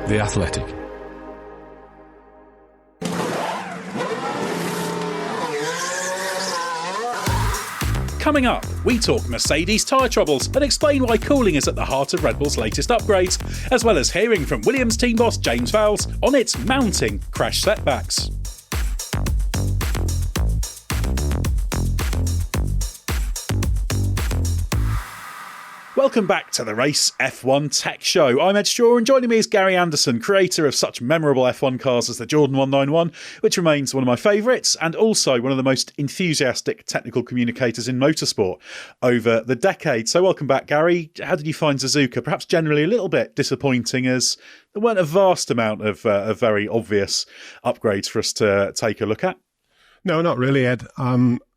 The Athletic. Coming up, we talk Mercedes tyre troubles and explain why cooling is at the heart of Red Bull's latest upgrades, as well as hearing from Williams team boss James Vowles on its mounting crash setbacks. Welcome back to the Race F1 Tech Show. I'm Edd Straw, and joining me is Gary Anderson, creator of such memorable F1 cars as the Jordan 191, which remains one of my favourites, and also one of the most enthusiastic technical communicators in motorsport over the decade. So welcome back, Gary. How did you find Suzuka? Perhaps generally a little bit disappointing, as there weren't a vast amount of very obvious upgrades for us to take a look at. No, not really, Ed.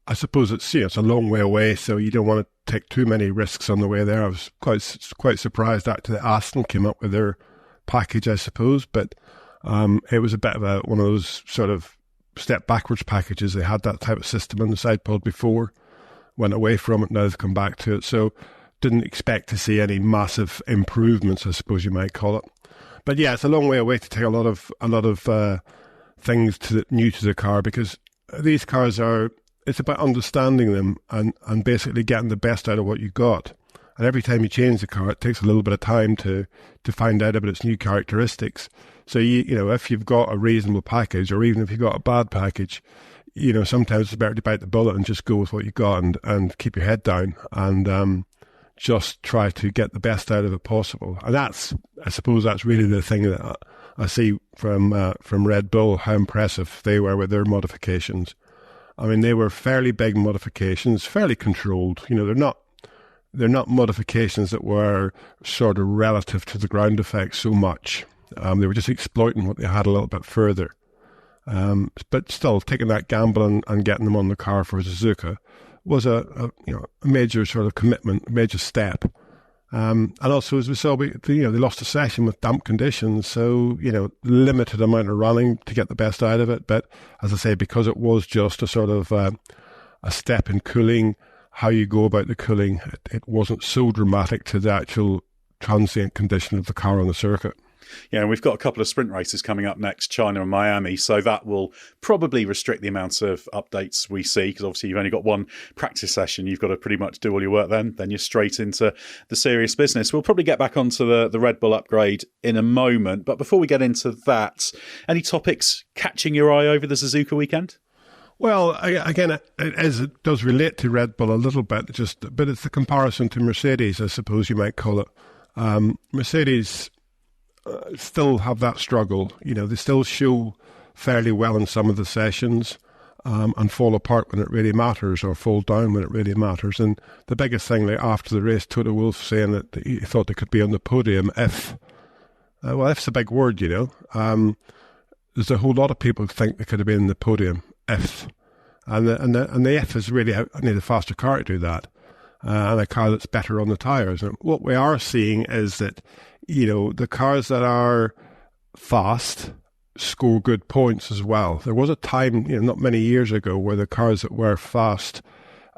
I suppose it's a long way away, so you don't want to take too many risks on the way there. I was quite surprised actually that Aston came up with their package, I suppose, but it was a bit of one of those sort of step backwards packages. They had that type of system in the side pod before, went away from it, now they've come back to it, so didn't expect to see any massive improvements, I suppose you might call it. But yeah, it's a long way away to take a lot of things new to the car, because these cars it's about understanding them and basically getting the best out of what you got. And every time you change the car, it takes a little bit of time to find out about its new characteristics. So, if you've got a reasonable package, or even if you've got a bad package, sometimes it's better to bite the bullet and just go with what you got and keep your head down and just try to get the best out of it possible. And I suppose that's really the thing that I see from Red Bull, how impressive they were with their modifications. I mean, they were fairly big modifications, fairly controlled. They're not modifications that were sort of relative to the ground effect so much. They were just exploiting what they had a little bit further. But still, taking that gamble and getting them on the car for Suzuka was a major sort of commitment, a major step. And also, as we saw, they lost a session with damp conditions, so limited amount of running to get the best out of it. But as I say, because it was just a sort of a step in cooling, how you go about the cooling, it wasn't so dramatic to the actual transient condition of the car on the circuit. Yeah, and we've got a couple of sprint races coming up next, China and Miami, so that will probably restrict the amount of updates we see, because obviously you've only got one practice session. You've got to pretty much do all your work then you're straight into the serious business. We'll probably get back onto the Red Bull upgrade in a moment, but before we get into that, any topics catching your eye over the Suzuka weekend? Well, again, as it does relate to Red Bull a little bit, but it's the comparison to Mercedes, I suppose you might call it. Mercedes still have that struggle. They still show fairly well in some of the sessions and fall apart when it really matters, or fall down when it really matters. And the biggest thing, like after the race, Toto Wolff saying that he thought they could be on the podium if... if's a big word, There's a whole lot of people who think they could have been in the podium if. And the if is really, I need a faster car to do that. And a car that's better on the tyres. And what we are seeing is that the cars that are fast score good points as well. There was a time, not many years ago, where the cars that were fast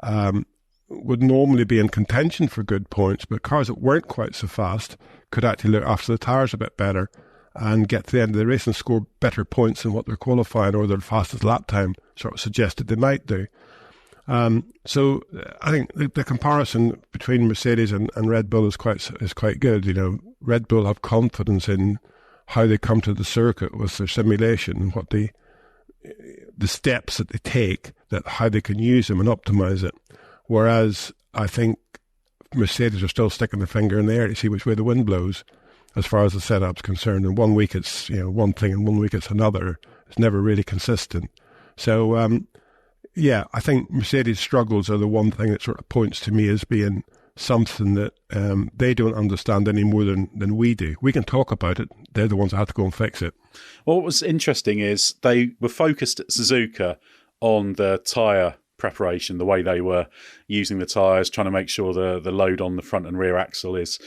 would normally be in contention for good points, but cars that weren't quite so fast could actually look after the tyres a bit better and get to the end of the race and score better points than what their qualifying or their fastest lap time sort of suggested they might do. So I think the comparison between Mercedes and Red Bull is quite good. Red Bull have confidence in how they come to the circuit with their simulation and what the steps that they take, that how they can use them and optimize it. Whereas I think Mercedes are still sticking their finger in the air to see which way the wind blows as far as the setup's concerned. And 1 week it's one thing and 1 week it's another. It's never really consistent. So yeah, I think Mercedes' struggles are the one thing that sort of points to me as being something that they don't understand any more than we do. We can talk about it. They're the ones that have to go and fix it. Well, what was interesting is they were focused at Suzuka on the tyre preparation, the way they were using the tyres, trying to make sure the load on the front and rear axle is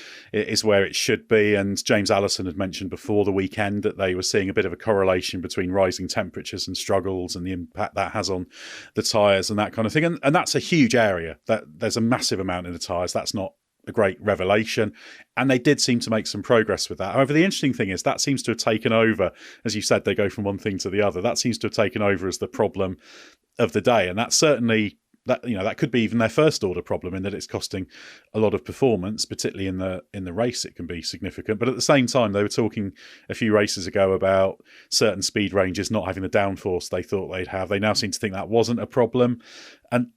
where it should be. And James Allison had mentioned before the weekend that they were seeing a bit of a correlation between rising temperatures and struggles and the impact that has on the tyres and that kind of thing. And that's a huge area. That there's a massive amount in the tyres. That's not a great revelation. And they did seem to make some progress with that. However, the interesting thing is that seems to have taken over. As you said, they go from one thing to the other. That seems to have taken over as the problem of the day. And that's certainly, that could be even their first order problem, in that it's costing a lot of performance, particularly in the race. It can be significant. But at the same time, they were talking a few races ago about certain speed ranges not having the downforce they thought they'd have. They now seem to think that wasn't a problem. And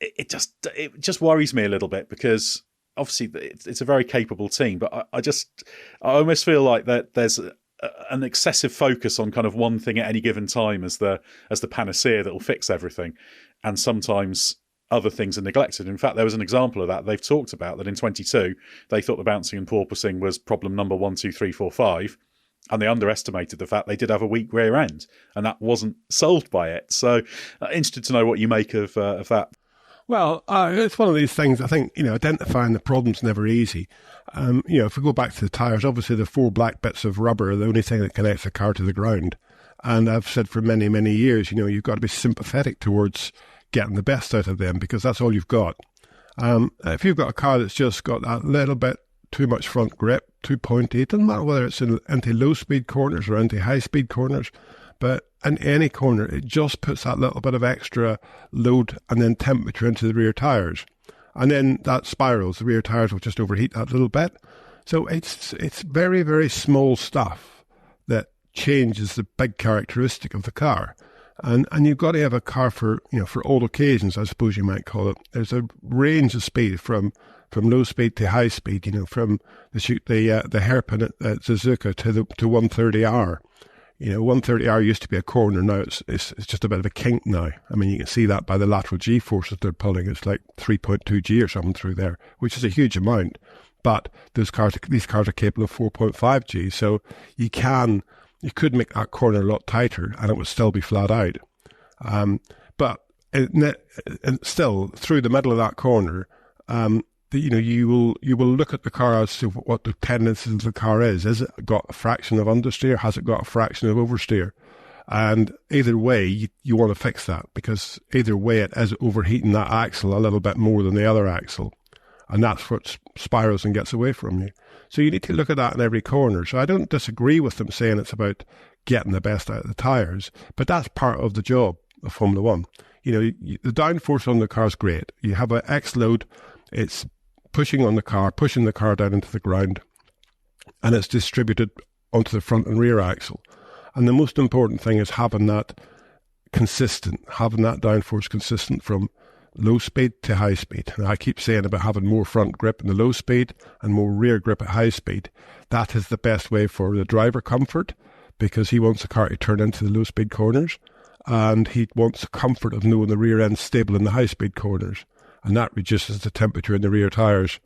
it just worries me a little bit, because obviously it's a very capable team, but I almost feel like that there's an excessive focus on kind of one thing at any given time as the panacea that will fix everything, and sometimes other things are neglected. In fact, there was an example of that. They've talked about that in 22. They thought the bouncing and porpoising was problem number 1, 2, 3, 4, 5, and they underestimated the fact they did have a weak rear end, and that wasn't solved by it. So, interested to know what you make of that. Well, it's one of these things. I think, identifying the problem's never easy. If we go back to the tyres, obviously the 4 black bits of rubber are the only thing that connects the car to the ground. And I've said for many, many years, you've got to be sympathetic towards getting the best out of them, because that's all you've got. If you've got a car that's just got that little bit too much front grip, too pointy, it doesn't matter whether it's into low-speed corners or into high-speed corners, but in any corner, it just puts that little bit of extra load and then temperature into the rear tyres. And then that spirals. The rear tyres will just overheat that little bit. So it's very, very small stuff that changes the big characteristic of the car. And you've got to have a car for all occasions, I suppose you might call it. There's a range of speed from low speed to high speed, from the hairpin at Suzuka to 130R. 130R used to be a corner. Now it's just a bit of a kink now. I mean, you can see that by the lateral G forces they're pulling. It's like 3.2 G or something through there, which is a huge amount. But these cars are capable of 4.5 G. So you could make that corner a lot tighter and it would still be flat out. But still, through the middle of that corner, you will look at the car as to what the tendencies of the car is. Has it got a fraction of understeer? Has it got a fraction of oversteer? And either way, you want to fix that, because either way it is overheating that axle a little bit more than the other axle. And that's what spirals and gets away from you. So you need to look at that in every corner. So I don't disagree with them saying it's about getting the best out of the tyres, but that's part of the job of Formula One. The downforce on the car is great. You have an X load, it's pushing the car down into the ground, and it's distributed onto the front and rear axle. And the most important thing is having that downforce consistent from low speed to high speed. And I keep saying about having more front grip in the low speed and more rear grip at high speed. That is the best way for the driver comfort, because he wants the car to turn into the low speed corners, and he wants the comfort of knowing the rear end stable in the high speed corners. And that reduces the temperature in the rear tyres,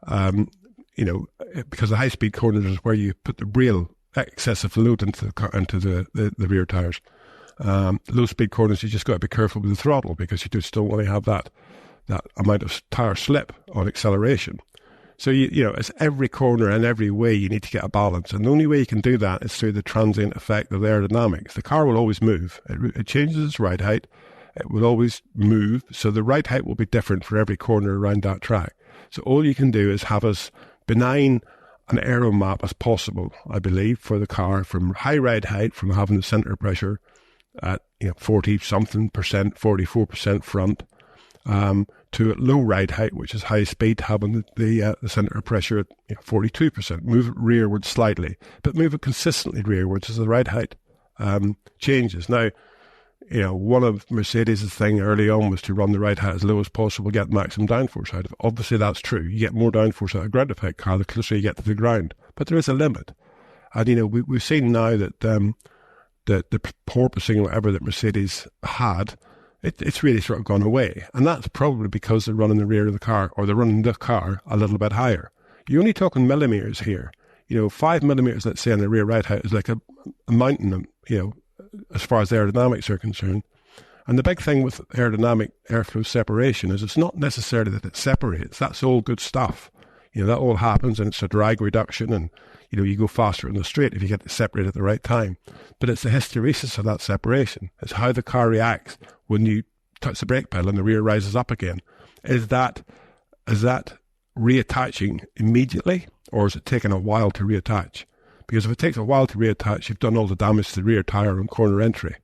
because the high-speed corners is where you put the real excessive load into the rear tyres. Low-speed corners, you just got to be careful with the throttle, because you just don't want to have that amount of tyre slip on acceleration. So, it's every corner and every way you need to get a balance. And the only way you can do that is through the transient effect of aerodynamics. The car will always move. It changes its ride height. It will always move, so the ride height will be different for every corner around that track. So all you can do is have as benign an aero map as possible, I believe, for the car, from high ride height, from having the centre pressure at 40-something percent, 44% front, to low ride height, which is high speed, having the centre pressure at 42%. Move it rearwards slightly, but move it consistently rearwards as the ride height changes. Now, one of Mercedes' thing early on was to run the ride height as low as possible, get maximum downforce out of it. Obviously, that's true. You get more downforce out of a ground effect car the closer you get to the ground. But there is a limit. And, we've seen now that the porpoising or whatever that Mercedes had, it's really sort of gone away. And that's probably because they're running the rear of the car, or they're running the car a little bit higher. You're only talking millimetres here. 5 millimetres, let's say, on the rear ride height is like a mountain, as far as aerodynamics are concerned. And the big thing with aerodynamic airflow separation is it's not necessarily that it separates. That's all good stuff. That all happens, and it's a drag reduction, and, you go faster in the straight if you get it separated at the right time. But it's the hysteresis of that separation. It's how the car reacts when you touch the brake pedal and the rear rises up again. Is that reattaching immediately, or is it taking a while to reattach? Because if it takes a while to reattach, you've done all the damage to the rear tyre and corner entry.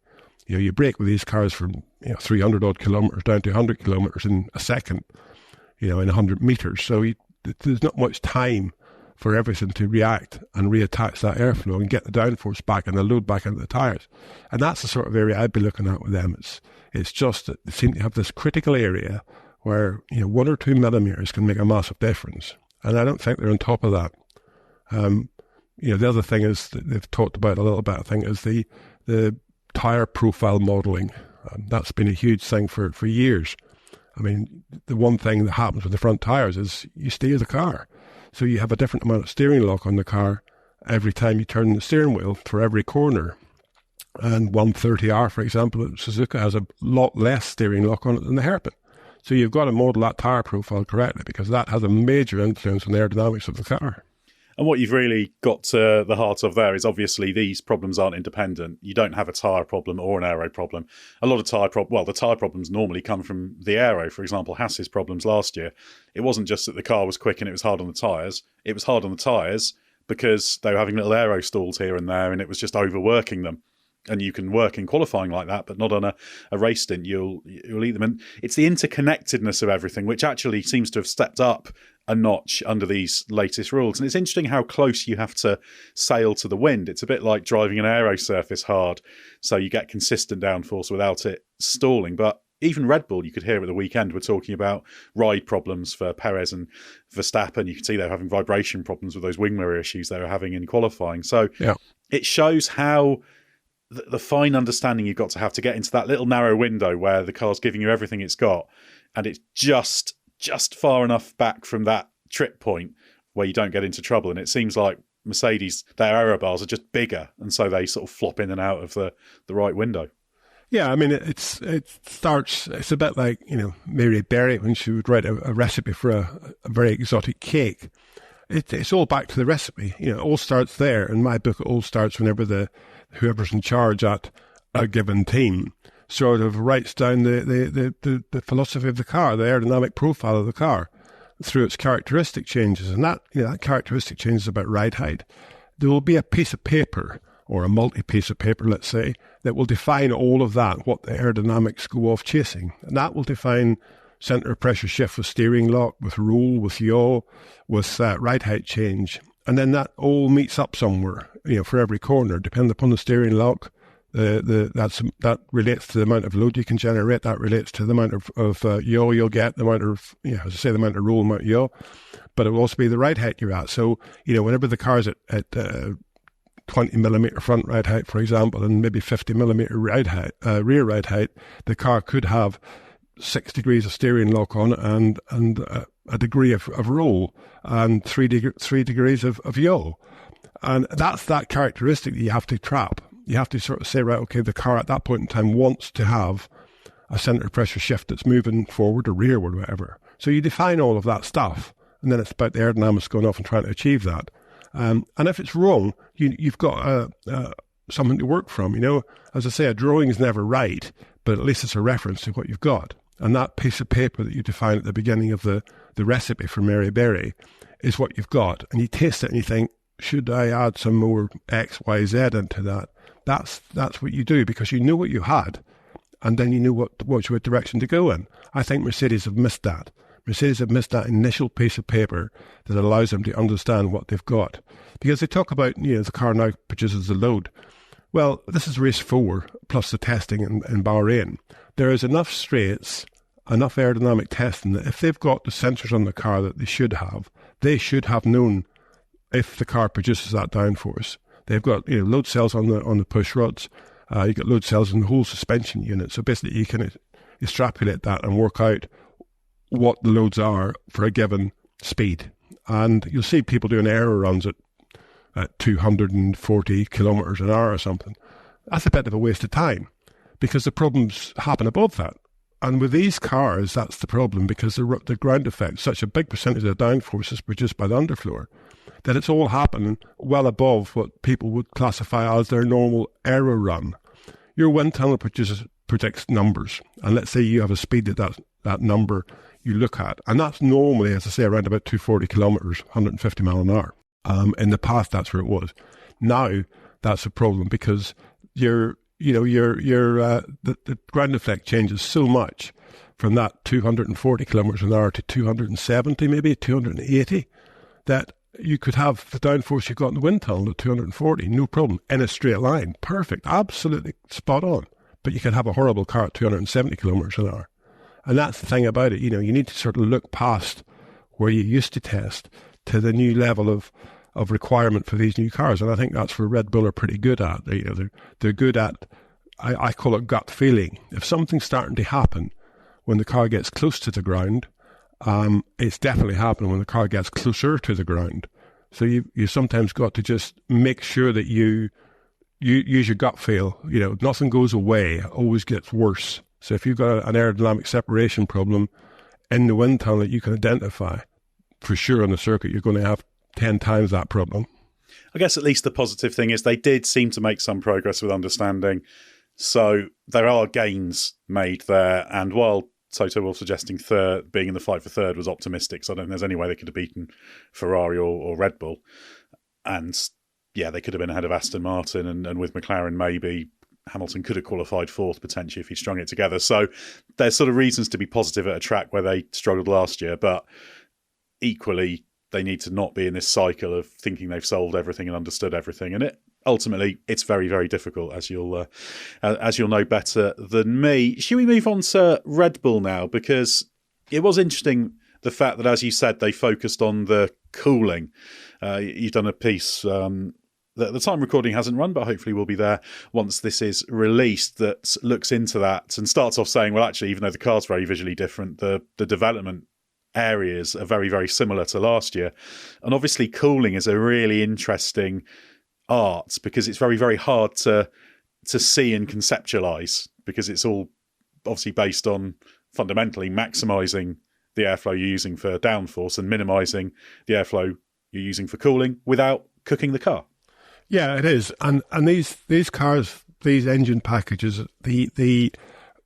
You brake with these cars from 300 odd kilometres down to 100 kilometres in a second, in 100 metres. So there's not much time for everything to react and reattach that airflow and get the downforce back and the load back into the tyres. And that's the sort of area I'd be looking at with them. It's just that they seem to have this critical area where 1 or 2 millimetres can make a massive difference. And I don't think they're on top of that. The other thing is that they've talked about a little bit, I think, is the tyre profile modelling. That's been a huge thing for years. I mean, the one thing that happens with the front tyres is you steer the car. So you have a different amount of steering lock on the car every time you turn the steering wheel for every corner. And 130R, for example, at Suzuka has a lot less steering lock on it than the hairpin. So you've got to model that tyre profile correctly because that has a major influence on the aerodynamics of the car. And what you've really got to the heart of there is obviously these problems aren't independent. You don't have a tyre problem or an aero problem. A lot of the tyre problems normally come from the aero. For example, Haas's problems last year. It wasn't just that the car was quick and it was hard on the tyres. It was hard on the tyres because they were having little aero stalls here and there and it was just overworking them. And you can work in qualifying like that, but not on a race stint. You'll eat them. And it's the interconnectedness of everything, which actually seems to have stepped up a notch under these latest rules. And it's interesting how close you have to sail to the wind. It's a bit like driving an aero surface hard, so you get consistent downforce without it stalling. But even Red Bull, you could hear at the weekend, were talking about ride problems for Perez and Verstappen. You could see they were having vibration problems with those wing mirror issues they were having in qualifying. So It shows how the fine understanding you've got to have to get into that little narrow window where the car's giving you everything it's got, and it's just far enough back from that trip point where you don't get into trouble. And it seems like Mercedes, their aero bars are just bigger, and so they sort of flop in and out of the right window. Yeah, I mean, it's a bit like, Mary Berry when she would write a recipe for a very exotic cake. It's all back to the recipe. It all starts there. In my book, it all starts whenever whoever's in charge at a given team sort of writes down the philosophy of the car, the aerodynamic profile of the car through its characteristic changes. And that characteristic change is about ride height. There will be a piece of paper or a multi-piece of paper, let's say, that will define all of that, what the aerodynamics go off chasing. And that will define centre of pressure shift with steering lock, with roll, with yaw, with ride height change. And then that all meets up somewhere, for every corner, depending upon the steering lock. That relates to the amount of load you can generate. That relates to the amount of yaw you'll get, the amount of, as I say, the amount of roll, amount of yaw. But it will also be the ride height you're at. So, whenever the car's at 20 millimetre front ride height, for example, and maybe 50 millimetre rear ride height, the car could have 6 degrees of steering lock on it and a degree of roll and 3 degrees of yaw. And that's that characteristic that you have to trap. You have to sort of say, right, okay, the car at that point in time wants to have a centre of pressure shift that's moving forward or rearward or whatever. So you define all of that stuff, and then it's about the aerodynamics going off and trying to achieve that. And if it's wrong, you've got something to work from. As I say, a drawing is never right, but at least it's a reference to what you've got. And that piece of paper that you define at the beginning of the recipe for Mary Berry is what you've got. And you taste it and you think, should I add some more X, Y, Z into that? That's what you do, because you knew what you had, and then you knew what direction to go in. I think Mercedes have missed that. Mercedes have missed that initial piece of paper that allows them to understand what they've got. Because they talk about, the car now produces the load. Well, this is race 4, plus the testing in Bahrain. There is enough straights, enough aerodynamic testing that if they've got the sensors on the car that they should have known if the car produces that downforce. They've got load cells on the push rods. You've got load cells in the whole suspension unit. So basically you can extrapolate that and work out what the loads are for a given speed. And you'll see people doing aero runs at 240 kilometres an hour or something. That's a bit of a waste of time because the problems happen above that. And with these cars, that's the problem, because the ground effect, such a big percentage of the downforce is produced by the underfloor, that it's all happening well above what people would classify as their normal aero run. Your wind tunnel predicts numbers, and let's say you have a speed that number you look at. And that's normally, as I say, around about 240 kilometres, 150 mile an hour. In the past, that's where it was. Now, that's a problem because the ground effect changes so much from that 240 kilometres an hour to 270, maybe 280, that you could have the downforce you've got in the wind tunnel at 240, no problem, in a straight line. Perfect, absolutely spot on. But you could have a horrible car at 270 kilometres an hour. And that's the thing about it, you need to sort of look past where you used to test to the new level of requirement for these new cars. And I think that's where Red Bull are pretty good at. They're good at, I call it gut feeling. If something's starting to happen when the car gets close to the ground, it's definitely happening when the car gets closer to the ground. So you sometimes got to just make sure that you use your gut feel. Nothing goes away, it always gets worse. So if you've got an aerodynamic separation problem in the wind tunnel that you can identify, for sure on the circuit, you're going to have 10 times that problem. I guess at least the positive thing is they did seem to make some progress with understanding. So there are gains made there. And while Toto Wolff suggesting being in the fight for third was optimistic, so I don't think there's any way they could have beaten Ferrari or Red Bull. And yeah, they could have been ahead of Aston Martin, and with McLaren maybe Hamilton could have qualified fourth potentially if he strung it together. So there's sort of reasons to be positive at a track where they struggled last year, but equally they need to not be in this cycle of thinking they've solved everything and understood everything. And ultimately it's very, very difficult, as you'll know better than me. Should we move on to Red Bull now? Because it was interesting the fact that, as you said, they focused on the cooling. You've done a piece that the time recording hasn't run, but hopefully will be there once this is released, that looks into that and starts off saying, well, actually, even though the car's very visually different, the development areas are very, very similar to last year. And obviously cooling is a really interesting art because it's very, very hard to see and conceptualize, because it's all obviously based on fundamentally maximizing the airflow you're using for downforce and minimizing the airflow you're using for cooling without cooking the car. Yeah, it is. And these cars, these engine packages, the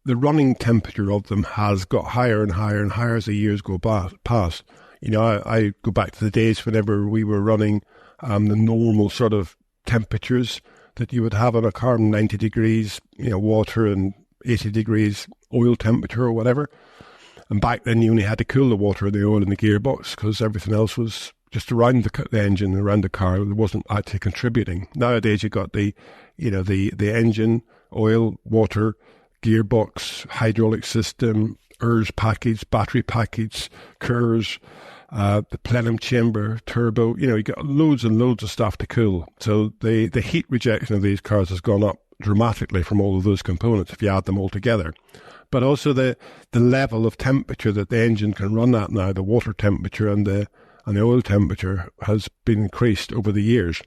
running temperature of them has got higher and higher and higher as the years go past. I go back to the days whenever we were running the normal sort of temperatures that you would have on a car, 90 degrees, water, and 80 degrees oil temperature or whatever. And back then you only had to cool the water and the oil in the gearbox because everything else was just around the engine, around the car. It wasn't actually contributing. Nowadays you've got the engine, oil, water, gearbox, hydraulic system, ERS package, battery package, KERS, the plenum chamber, turbo. You got loads and loads of stuff to cool. So the heat rejection of these cars has gone up dramatically from all of those components if you add them all together. But also the level of temperature that the engine can run at now, the water temperature and the oil temperature, has been increased over the years.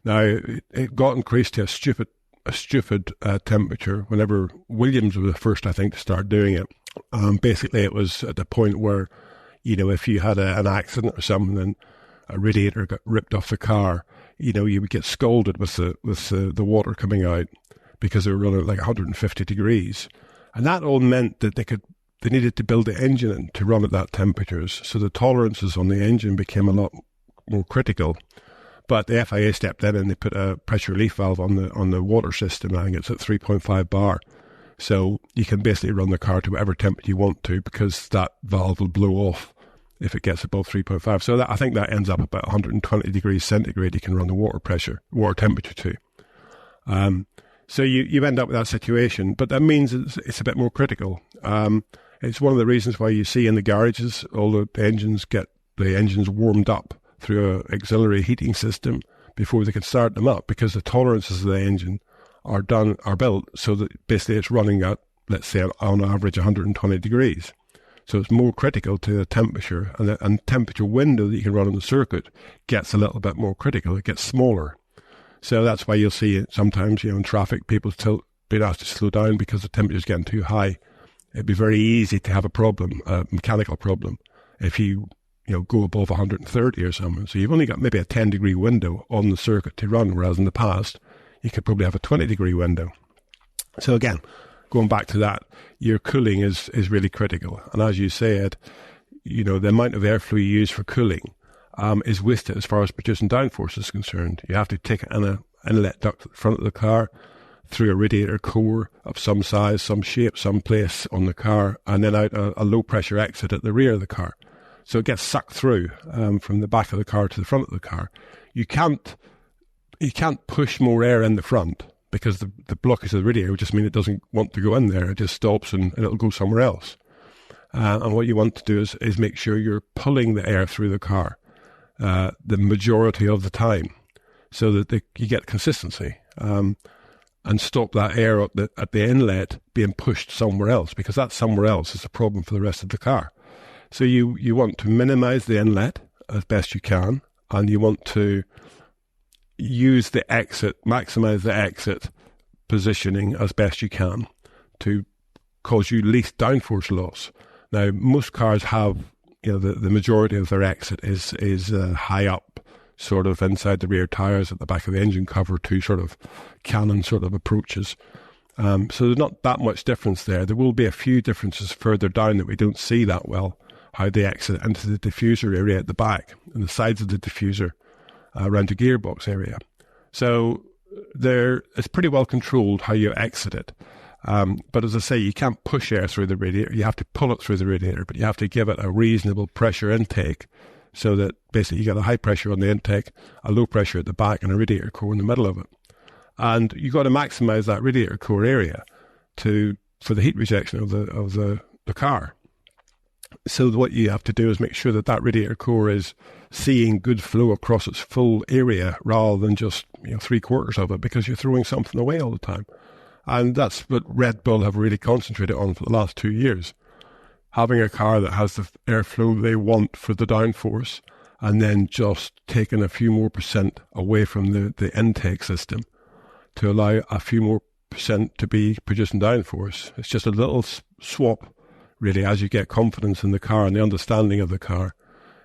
Now, it got increased to a stupid temperature whenever Williams was the first, I think, to start doing it. Basically, it was at the point where, if you had an accident or something and a radiator got ripped off the car, you would get scalded with the water coming out because they were running at like 150 degrees. And that all meant that they needed to build the engine in to run at that temperatures. So the tolerances on the engine became a lot more critical. But the FIA stepped in and they put a pressure relief valve on the water system. I think it's at 3.5 bar. So you can basically run the car to whatever temperature you want to, because that valve will blow off if it gets above 3.5. So I think that ends up about 120 degrees centigrade you can run the water temperature to. So you end up with that situation, but that means it's a bit more critical. It's one of the reasons why you see in the garages all the engines get the engines warmed up through an auxiliary heating system before they can start them up, because the tolerances of the engine are built so that basically it's running at, let's say, on average 120 degrees. So it's more critical to the temperature, and temperature window that you can run on the circuit gets a little bit more critical. It gets smaller. So that's why you'll see sometimes, in traffic, people being asked to slow down because the temperature's getting too high. It'd be very easy to have a mechanical problem, if you go above 130 or something. So you've only got maybe a 10-degree window on the circuit to run, whereas in the past, you could probably have a 20-degree window. So again, going back to that, your cooling is really critical. And as you said, the amount of airflow you use for cooling is wasted as far as producing downforce is concerned. You have to take an inlet duct at the front of the car, through a radiator core of some size, some shape, some place on the car, and then out a low pressure exit at the rear of the car. So it gets sucked through from the back of the car to the front of the car. You can't push more air in the front because the blockage of the radiator would just mean it doesn't want to go in there. It just stops and it'll go somewhere else. And what you want to do is make sure you're pulling the air through the car the majority of the time so that you get consistency. And stop that air at the inlet being pushed somewhere else, because that somewhere else is a problem for the rest of the car. So you want to minimize the inlet as best you can, and you want to use the exit, maximize the exit positioning as best you can to cause you least downforce loss. Now, most cars have, the majority of their exit is high up, sort of inside the rear tyres at the back of the engine cover, two sort of cannon sort of approaches. So there's not that much difference there. There will be a few differences further down that we don't see that well, how they exit into the diffuser area at the back and the sides of the diffuser around the gearbox area. So it's pretty well controlled how you exit it. But as I say, you can't push air through the radiator. You have to pull it through the radiator, but you have to give it a reasonable pressure intake, so that basically you get a high pressure on the intake, a low pressure at the back, and a radiator core in the middle of it. And you've got to maximise that radiator core area for the heat rejection of the car. So what you have to do is make sure that radiator core is seeing good flow across its full area rather than just 3/4 of it, because you're throwing something away all the time. And that's what Red Bull have really concentrated on for the last 2 years. Having a car that has the airflow they want for the downforce, and then just taking a few more percent away from the intake system to allow a few more percent to be producing downforce. It's just a little swap, really, as you get confidence in the car and the understanding of the car.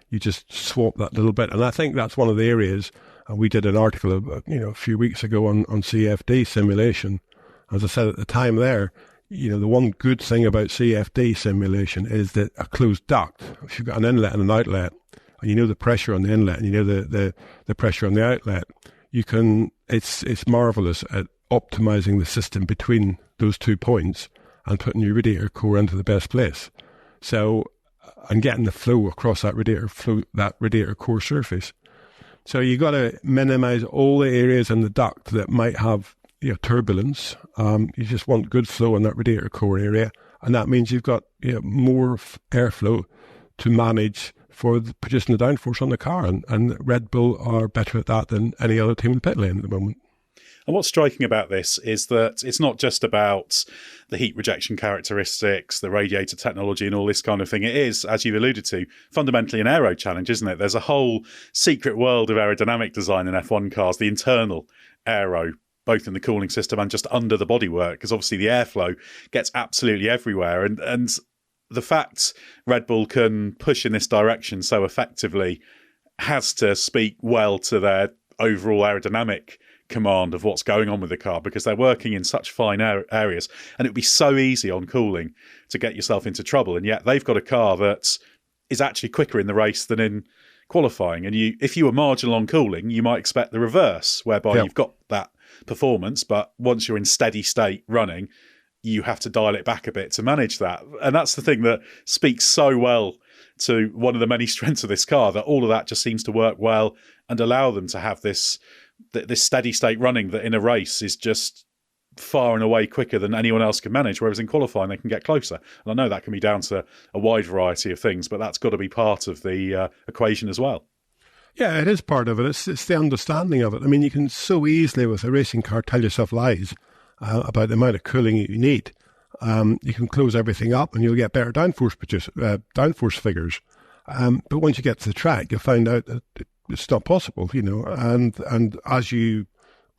You just swap that little bit. And I think that's one of the areas, we did an article a few weeks ago on CFD simulation. As I said at the time there, the one good thing about CFD simulation is that a closed duct, if you've got an inlet and an outlet, and you know the pressure on the inlet and you know the pressure on the outlet, it's marvellous at optimizing the system between those 2 points and putting your radiator core into the best place. So, and getting the flow across that radiator core surface. So you got to minimize all the areas in the duct that might have turbulence. You just want good flow in that radiator core area, and that means you've got more airflow to manage for producing the downforce on the car, and Red Bull are better at that than any other team in the pit lane at the moment. And what's striking about this is that it's not just about the heat rejection characteristics, the radiator technology and all this kind of thing. It is, as you've alluded to, fundamentally an aero challenge, isn't it? There's a whole secret world of aerodynamic design in F1 cars, the internal aero, both in the cooling system and just under the bodywork, because obviously the airflow gets absolutely everywhere. And the fact Red Bull can push in this direction so effectively has to speak well to their overall aerodynamic command of what's going on with the car, because they're working in such fine areas, and it would be so easy on cooling to get yourself into trouble. And yet they've got a car that is actually quicker in the race than in qualifying. And if you were marginal on cooling, you might expect the reverse, whereby you've got that performance, but once you're in steady state running, you have to dial it back a bit to manage that. And that's the thing that speaks so well to one of the many strengths of this car, that all of that just seems to work well and allow them to have this steady state running that in a race is just far and away quicker than anyone else can manage, whereas in qualifying they can get closer. And I know that can be down to a wide variety of things, but that's got to be part of the equation as well. Yeah, it is part of it. It's the understanding of it. I mean, you can so easily with a racing car tell yourself lies about the amount of cooling you need. You can close everything up and you'll get better downforce figures. But once you get to the track, you'll find out that it's not possible, and as you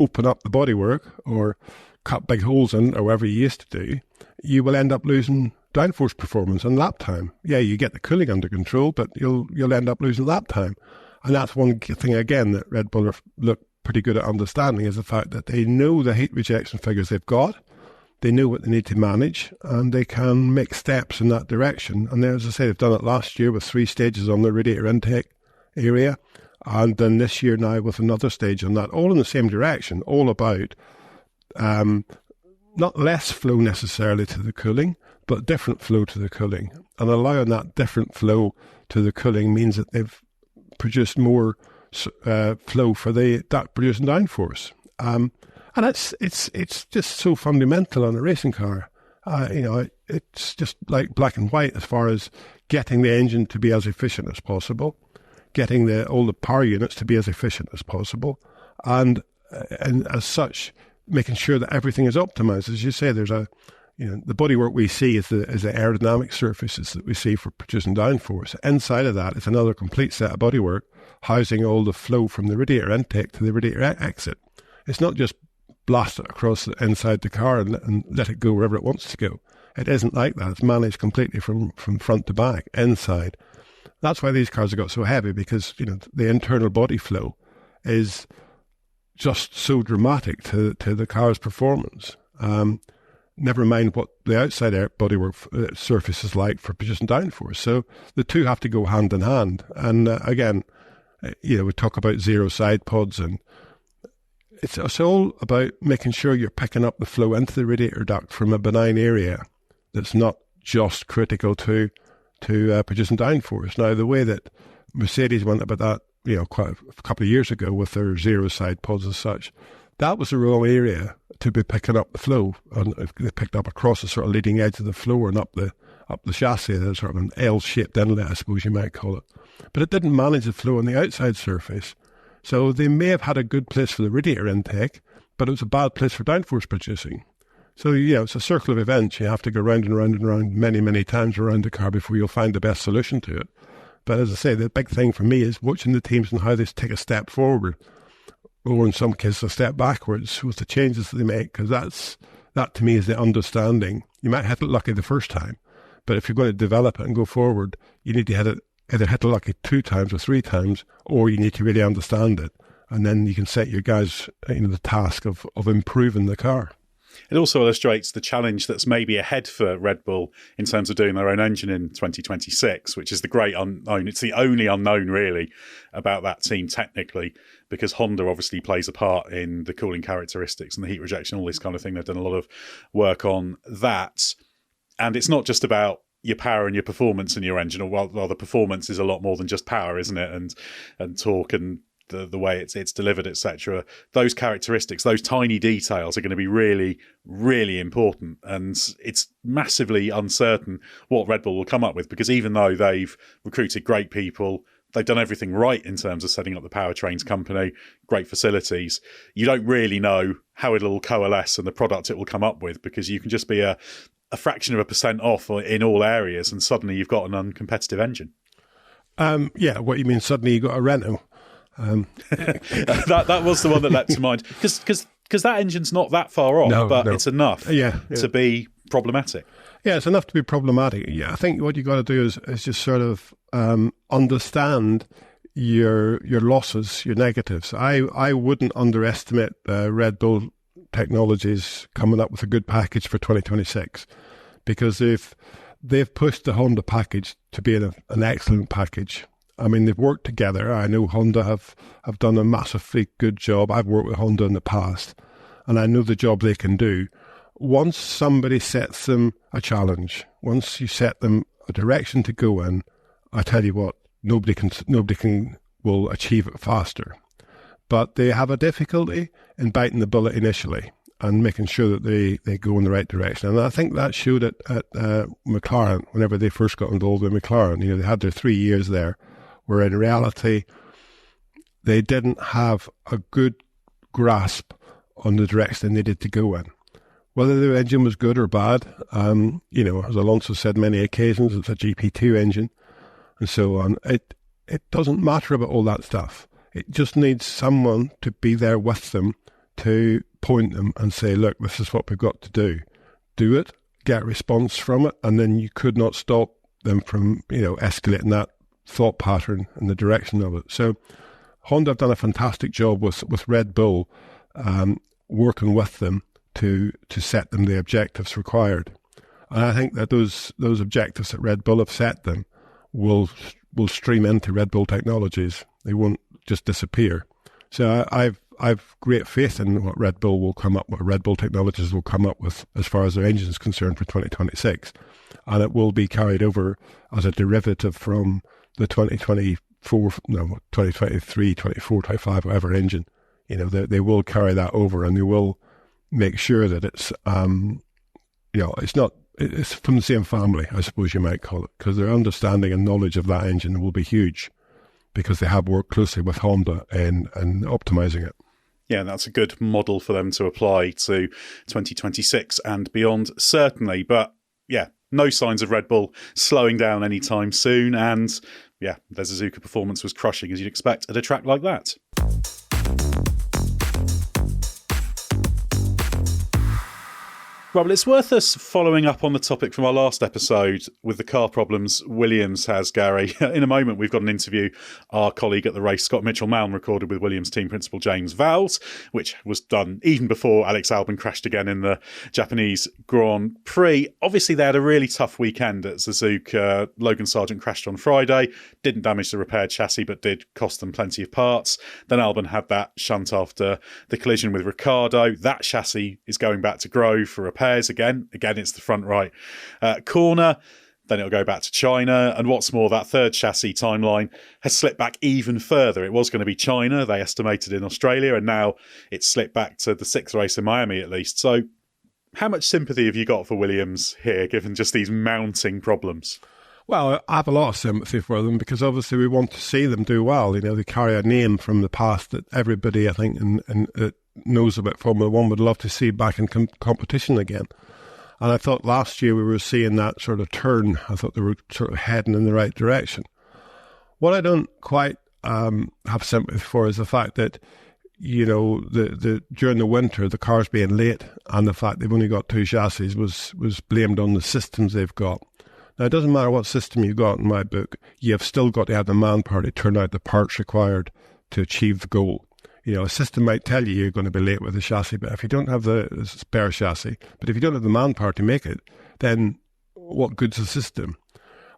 open up the bodywork or cut big holes in, or whatever you used to do, you will end up losing downforce performance and lap time. Yeah, you get the cooling under control, but you'll end up losing lap time. And that's one thing, again, that Red Bull look pretty good at understanding, is the fact that they know the heat rejection figures they've got. they know what they need to manage, and they can make steps in that direction. And as I say, they've done it last year with 3 stages on the radiator intake area, and then this year now with another stage on that, all in the same direction, all about not less flow necessarily to the cooling, but different flow to the cooling. And allowing that different flow to the cooling means that they've produced more flow for that producing downforce. And it's just so fundamental on a racing car. It's just like black and white as far as getting the engine to be as efficient as possible, getting all the power units to be as efficient as possible, and as such, making sure that everything is optimized. As you say, there's the bodywork we see is the aerodynamic surfaces that we see for producing downforce. Inside of that is another complete set of bodywork housing all the flow from the radiator intake to the radiator exit. It's not just blast it across inside the car and let it go wherever it wants to go. It isn't like that. It's managed completely from front to back, inside. That's why these cars have got so heavy, because the internal body flow is just so dramatic to the car's performance. Never mind what the outside bodywork surface is like for producing downforce. So the two have to go hand in hand. And again, we talk about zero side pods, and it's all about making sure you're picking up the flow into the radiator duct from a benign area that's not just critical to producing downforce. Now, the way that Mercedes went about that, quite a couple of years ago with their zero side pods and such, that was the wrong area to be picking up the flow. And they picked up across the sort of leading edge of the floor and up the chassis, there's sort of an L-shaped inlet, I suppose you might call it. But it didn't manage the flow on the outside surface. So they may have had a good place for the radiator intake, but it was a bad place for downforce producing. So, it's a circle of events. You have to go round and round and round many, many times around the car before you'll find the best solution to it. But as I say, the big thing for me is watching the teams and how they take a step forward, or in some cases a step backwards with the changes that they make, because that to me is the understanding. You might hit it lucky the first time, but if you're going to develop it and go forward, you need to either hit it lucky 2 times or 3 times, or you need to really understand it. And then you can set your guys the task of improving the car. It also illustrates the challenge that's maybe ahead for Red Bull in terms of doing their own engine in 2026, which is the great unknown. It's the only unknown, really, about that team technically, because Honda obviously plays a part in the cooling characteristics and the heat rejection, all this kind of thing. They've done a lot of work on that. And it's not just about your power and your performance in your engine, or well, the performance is a lot more than just power, isn't it? And torque and the way it's delivered, etc. Those characteristics, those tiny details are going to be really, really important. And it's massively uncertain what Red Bull will come up with, because even though they've recruited great people, they've done everything right in terms of setting up the powertrains company, great facilities, you don't really know how it'll coalesce and the product it will come up with, because you can just be a fraction of a % off in all areas and suddenly you've got an uncompetitive engine. What you mean, suddenly you got a Renault? That was the one that leapt to mind, because that engine's not that far off, but it's enough to be problematic. Yeah, it's enough to be problematic. Yeah, I think what you got to do is just sort of understand your losses, your negatives. I wouldn't underestimate Red Bull Technologies coming up with a good package for 2026, because they've pushed the Honda package to be an excellent package. I mean, they've worked together. I know Honda have done a massively good job. I've worked with Honda in the past, and I know the job they can do. Once somebody sets them a challenge, once you set them a direction to go in, I tell you what, nobody will achieve it faster. But they have a difficulty in biting the bullet initially and making sure that they go in the right direction. And I think that showed at McLaren whenever they first got involved with McLaren. They had their 3 years there, where in reality they didn't have a good grasp on the direction they needed to go in. Whether the engine was good or bad, as Alonso said many occasions, it's a GP2 engine and so on. It doesn't matter about all that stuff. It just needs someone to be there with them to point them and say, look, this is what we've got to do. Do it, get a response from it, and then you could not stop them from, escalating that thought pattern in the direction of it. So Honda have done a fantastic job with Red Bull, working with them to set them the objectives required. And I think that those objectives that Red Bull have set them will stream into Red Bull technologies. They won't just disappear. So I've great faith in what Red Bull will come up with, Red Bull Technologies will come up with as far as their engine is concerned for 2026. And it will be carried over as a derivative from the 2023, 24, 25, whatever engine. They will carry that over, and they will make sure that it's, it's from the same family, I suppose you might call it, because their understanding and knowledge of that engine will be huge, because they have worked closely with Honda in optimizing it. Yeah, that's a good model for them to apply to 2026 and beyond, certainly. But yeah, no signs of Red Bull slowing down anytime soon. And yeah, their Suzuka performance was crushing, as you'd expect at a track like that. Right, well, it's worth us following up on the topic from our last episode with the car problems Williams has, Gary. In a moment, we've got an interview our colleague at the race, Scott Mitchell-Malm, recorded with Williams team principal James Vowles, which was done even before Alex Albon crashed again in the Japanese Grand Prix. Obviously, they had a really tough weekend at Suzuka. Logan Sargent crashed on Friday, didn't damage the repaired chassis, but did cost them plenty of parts. Then Albon had that shunt after the collision with Ricciardo. That chassis is going back to Grove for repair. Again, it's the front right corner. Then it'll go back to China. And what's more, that third chassis timeline has slipped back even further. It was going to be China, they estimated, in Australia, and now it's slipped back to the sixth race in Miami at least. So how much sympathy have you got for Williams here, given just these mounting problems? Well, I have a lot of sympathy for them, because obviously we want to see them do well. They carry a name from the past that everybody, I think, that knows about Formula One would love to see back in competition again. And I thought last year we were seeing that sort of turn. I thought they were sort of heading in the right direction. What I don't quite have sympathy for is the fact that, the during the winter, the cars being late and the fact they've only got two chassis was blamed on the systems they've got. Now, it doesn't matter what system you've got in my book, you've still got to have the manpower to turn out the parts required to achieve the goal. A system might tell you're going to be late with the chassis, but if you don't have the spare chassis, but if you don't have the manpower to make it, then what good's the system?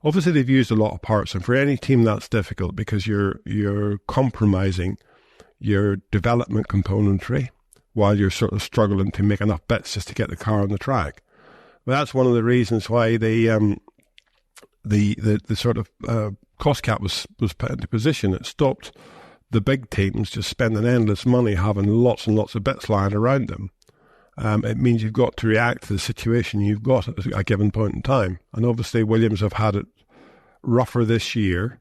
Obviously, they've used a lot of parts, and for any team that's difficult, because you're compromising your development componentry while you're sort of struggling to make enough bits just to get the car on the track. But that's one of the reasons why the sort of cost cap was put into position. It stopped the big teams just spending endless money having lots and lots of bits lying around them. It means you've got to react to the situation you've got at a given point in time. And obviously Williams have had it rougher this year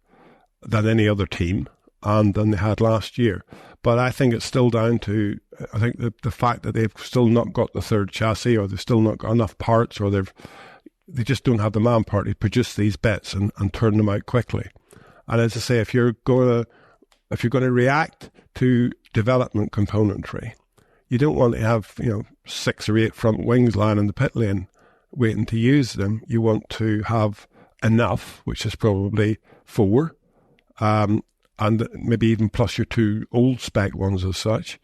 than any other team and than they had last year. But I think it's still down to, I think the fact that they've still not got the third chassis, or they've still not got enough parts, or they just don't have the manpower to produce these bits and turn them out quickly. And as I say, if you're going to react to development componentry, you don't want to have 6 or 8 front wings lying in the pit lane waiting to use them. You want to have enough, which is probably 4, and maybe even plus your 2 old spec ones as such,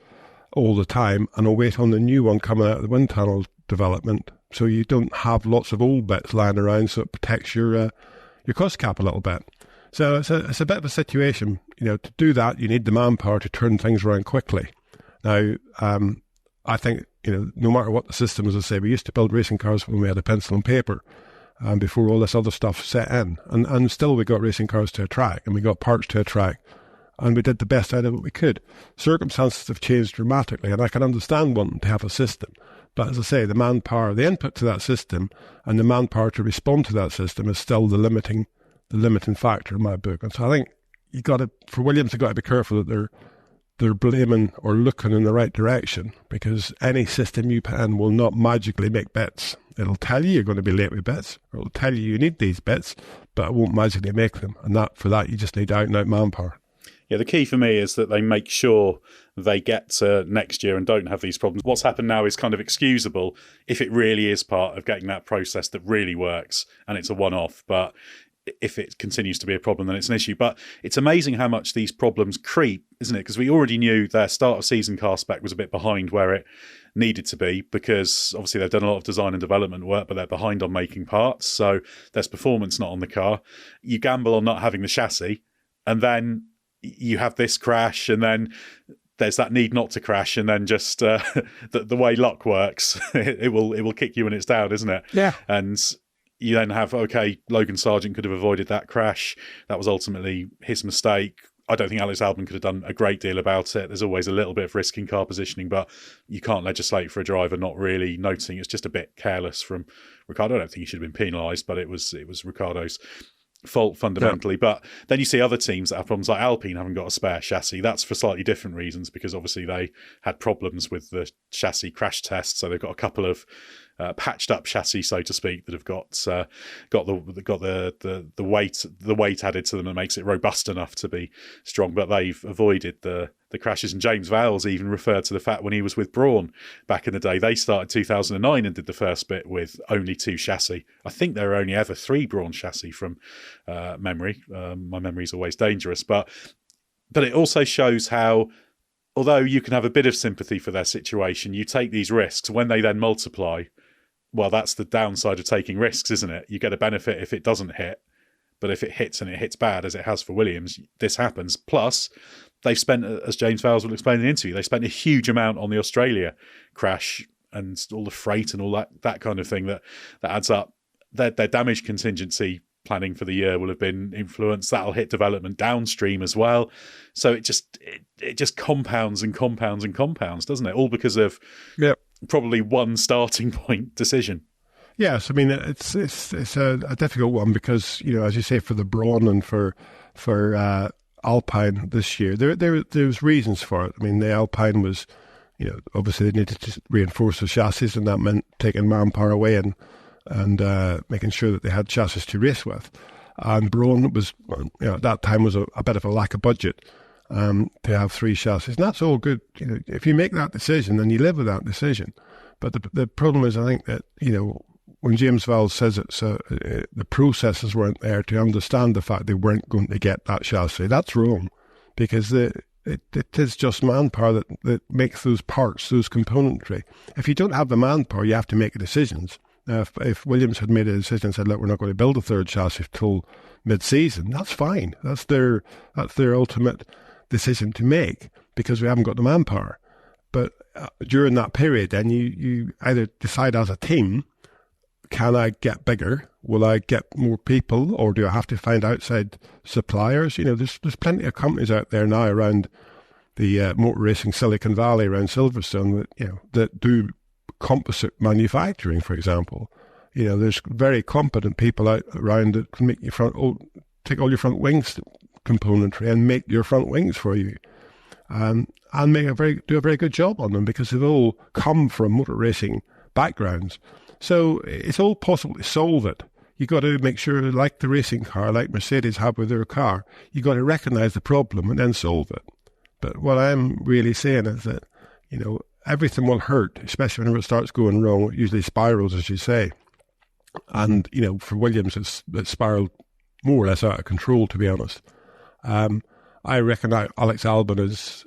all the time, and I'll wait on the new one coming out of the wind tunnel development, so you don't have lots of old bits lying around, so it protects your cost cap a little bit. So it's a bit of a situation. To do that, you need the manpower to turn things around quickly. Now, I think, no matter what the system, as I say, we used to build racing cars when we had a pencil and paper, and before all this other stuff set in. And still we got racing cars to a track, and we got parts to a track, and we did the best out of what we could. Circumstances have changed dramatically, and I can understand wanting to have a system. But as I say, the manpower, the input to that system, and the manpower to respond to that system is still the limiting factor in my book. And so I think for Williams, they've got to be careful that they're blaming or looking in the right direction, because any system you put in will not magically make bits. It'll tell you you're going to be late with bits, or it'll tell you need these bits, but it won't magically make them. And for that, you just need out-and-out manpower. Yeah, the key for me is that they make sure they get to next year and don't have these problems. What's happened now is kind of excusable if it really is part of getting that process that really works and it's a one-off. But if it continues to be a problem, then it's an issue. But it's amazing how much these problems creep, isn't it? Because we already knew their start of season car spec was a bit behind where it needed to be, because obviously they've done a lot of design and development work, but they're behind on making parts. So there's performance not on the car. You gamble on not having the chassis, and then you have this crash, and then there's that need not to crash, and then just the way luck works, it will kick you when it's down, isn't it? Yeah. And you then have, okay, Logan Sargent could have avoided that crash. That was ultimately his mistake. I don't think Alex Albon could have done a great deal about it. There's always a little bit of risk in car positioning, but you can't legislate for a driver not really noticing. It's just a bit careless from Ricciardo. I don't think he should have been penalised, but it was Ricciardo's fault fundamentally. Yeah. But then you see other teams that have problems, like Alpine haven't got a spare chassis. That's for slightly different reasons, because obviously they had problems with the chassis crash test, so they've got a couple of patched up chassis, so to speak, that have got the weight added to them and makes it robust enough to be strong. But they've avoided the crashes. And James Vowles even referred to the fact when he was with Brawn back in the day, they started 2009 and did the first bit with only 2 chassis. I think there were only ever 3 Brawn chassis from memory. My memory's always dangerous, but it also shows how, although you can have a bit of sympathy for their situation, you take these risks. When they then multiply, well, that's the downside of taking risks, isn't it? You get a benefit if it doesn't hit, but if it hits and it hits bad, as it has for Williams, this happens. Plus, they've spent, as James Vowles will explain in the interview, they spent a huge amount on the Australia crash and all the freight and all that kind of thing that adds up. Their damage contingency planning for the year will have been influenced. That'll hit development downstream as well. So it just compounds and compounds and compounds, doesn't it? All because of probably one starting point decision. Yes, I mean it's a difficult one because, you know, as you say, for the Brawn and for Alpine this year, there's reasons for it. I mean, the Alpine was, you know, obviously they needed to reinforce the chassis, and that meant taking manpower away and making sure that they had chassis to race with. And Brawn was, you know, at that time was a bit of a lack of budget to have 3 chassis. And that's all good. You know, if you make that decision, then you live with that decision. But the problem is, I think that, you know, when James Vowles says the processes weren't there to understand the fact they weren't going to get that chassis, that's wrong, because it is just manpower that makes those parts, those componentry. If you don't have the manpower, you have to make decisions. Now, if Williams had made a decision and said, look, we're not going to build a 3rd chassis till mid-season, that's fine. That's their ultimate decision to make, because we haven't got the manpower. But during that period, then you either decide as a team, can I get bigger? Will I get more people, or do I have to find outside suppliers? You know, there's plenty of companies out there now around the motor racing Silicon Valley, around Silverstone, that, you know, that do composite manufacturing, for example. You know, there's very competent people out around that can make your take all your front wings componentry and make your front wings for you, and do a very good job on them, because they've all come from motor racing backgrounds. So it's all possible to solve it. You got to make sure, like the racing car, like Mercedes have with their car, you got to recognise the problem and then solve it. But what I'm really saying is that, you know, everything will hurt, especially whenever it starts going wrong. It usually spirals, as you say. And, you know, for Williams, it's spiraled more or less out of control, to be honest. I reckon Alex Albon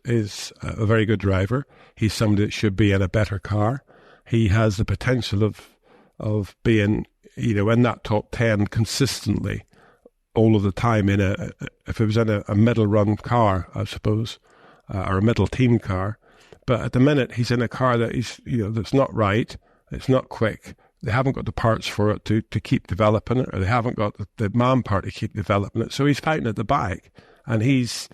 is a very good driver. He's somebody that should be in a better car. He has the potential of being, you know, in that top 10 consistently all of the time if it was in a middle run car, I suppose, or a middle team car. But at the minute, he's in a car that that's not right. It's not quick. They haven't got the parts for it to keep developing it, or they haven't got the manpower to keep developing it. So he's fighting at the back, and he's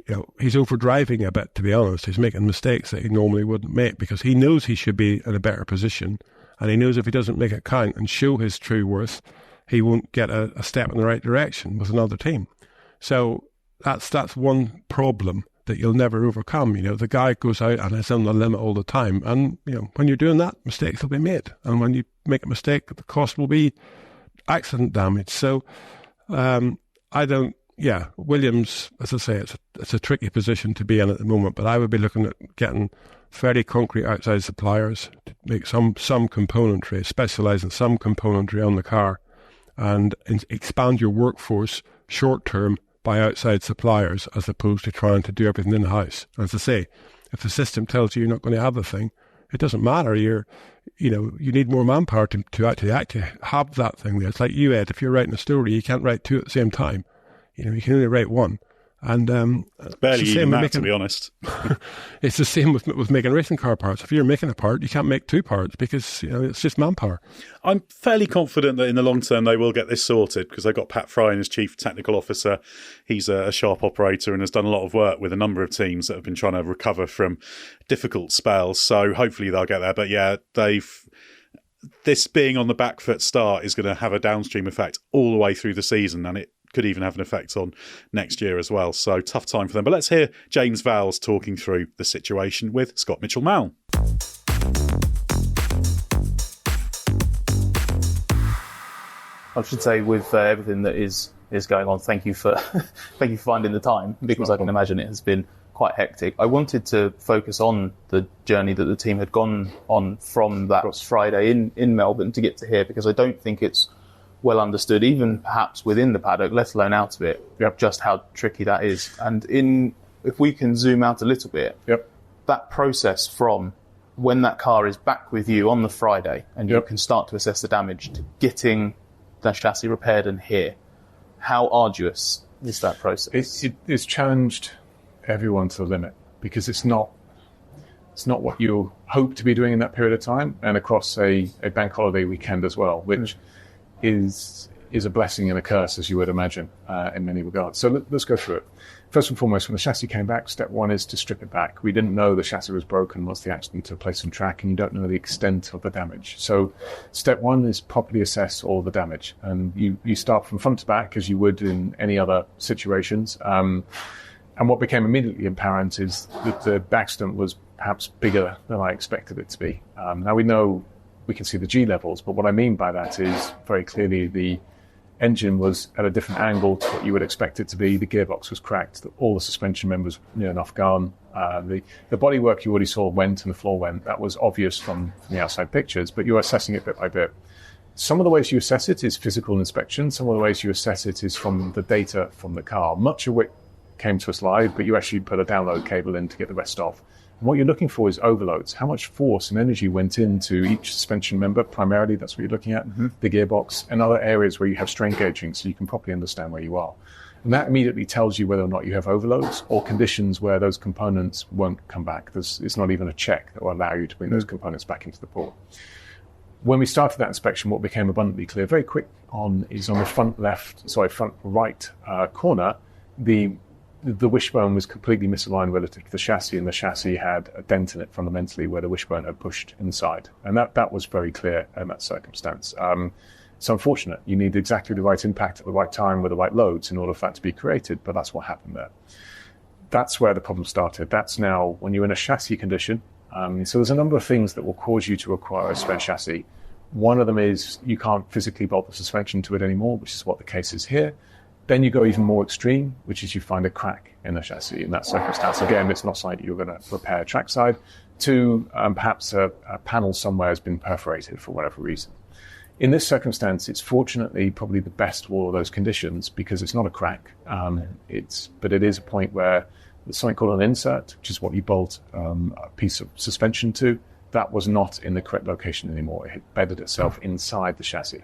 overdriving a bit, to be honest. He's making mistakes that he normally wouldn't make, because he knows he should be in a better position, and he knows if he doesn't make it count and show his true worth, he won't get a step in the right direction with another team. So that's one problem that you'll never overcome. You know, the guy goes out and is on the limit all the time, and, you know, when you're doing that, mistakes will be made, and when you make a mistake, the cost will be accident damage. So Williams, as I say, it's a tricky position to be in at the moment, but I would be looking at getting very concrete outside suppliers to make some componentry, specialise in some componentry on the car, and expand your workforce short term by outside suppliers as opposed to trying to do everything in-house. As I say, if the system tells you you're not going to have a thing, it doesn't matter. You need more manpower to actually have that thing there. It's like you, Ed, if you're writing a story, you can't write two at the same time. You can only write one. And it's barely even that, to be honest. It's the same with making racing car parts. If you're making a part, you can't make two parts because it's just manpower. I'm fairly confident that in the long term they will get this sorted, because they've got Pat Fry as Chief Technical Officer. He's a sharp operator and has done a lot of work with a number of teams that have been trying to recover from difficult spells. So hopefully they'll get there. But yeah, this being on the back foot start is going to have a downstream effect all the way through the season, and it could even have an effect on next year as well. So tough time for them. But let's hear James Vowles talking through the situation with Scott Mitchell-Malm. I should say, with everything that is going on, thank you for finding the time, because I can imagine it has been quite hectic. I wanted to focus on the journey that the team had gone on from that Friday in Melbourne to get to here, because I don't think it's well understood, even perhaps within the paddock, let alone out of it, just how tricky that is. And if we can zoom out a little bit, that process from when that car is back with you on the Friday and you can start to assess the damage to getting the chassis repaired and here, how arduous is that process? It's challenged everyone to the limit, because it's not what you hope to be doing in that period of time, and across a bank holiday weekend as well, which is a blessing and a curse, as you would imagine, in many regards. So let's go through it. First and foremost, when the chassis came back, step one is to strip it back. We didn't know the chassis was broken once the accident took place on track, and you don't know the extent of the damage. So step one is properly assess all the damage. And you start from front to back, as you would in any other situations. And what became immediately apparent is that the accident was perhaps bigger than I expected it to be. Now we know we can see the G levels, but what I mean by that is very clearly the engine was at a different angle to what you would expect it to be. The gearbox was cracked. All the suspension members near enough gone. The bodywork you already saw went and the floor went. That was obvious from the outside pictures, but you're assessing it bit by bit. Some of the ways you assess it is physical inspection. Some of the ways you assess it is from the data from the car. Much of which came to us live, but you actually put a download cable in to get the rest off. And what you're looking for is overloads. How much force and energy went into each suspension member? Primarily, that's what you're looking at. The gearbox and other areas where you have strain gauging, so you can properly understand where you are. And that immediately tells you whether or not you have overloads or conditions where those components won't come back. It's not even a check that will allow you to bring those components back into the port. When we started that inspection, what became abundantly clear very quick is on the front right corner, the wishbone was completely misaligned relative to the chassis, and the chassis had a dent in it fundamentally where the wishbone had pushed inside. And that was very clear in that circumstance. It's unfortunate. You need exactly the right impact at the right time with the right loads in order for that to be created, but that's what happened there. That's where the problem started. That's now when you're in a chassis condition. So there's a number of things that will cause you to require a spare chassis. One of them is you can't physically bolt the suspension to it anymore, which is what the case is here. Then you go even more extreme, which is you find a crack in the chassis. In that circumstance, again, it's not something you're going to repair trackside. Two, perhaps a panel somewhere has been perforated for whatever reason. In this circumstance, it's fortunately probably the best of all of those conditions because it's not a crack. But it is a point where there's something called an insert, which is what you bolt a piece of suspension to. That was not in the correct location anymore. It had bedded itself inside the chassis.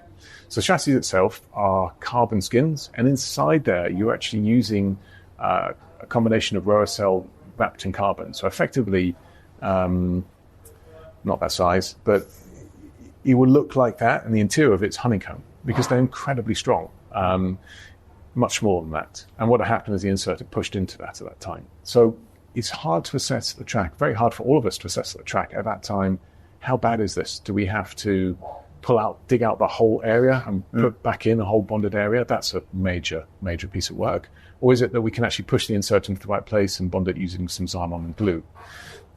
So the chassis itself are carbon skins, and inside there you're actually using a combination of Roacell wrapped in carbon. So effectively, not that size, but it will look like that, and the interior of it's honeycomb because they're incredibly strong, much more than that. And what had happened is the insert had pushed into that at that time. So it's hard to assess the track, very hard for all of us to assess the track at that time. How bad is this? Do we have to dig out the whole area and put back in a whole bonded area? That's a major, major piece of work. Or is it that we can actually push the insert into the right place and bond it using some Zymon and glue?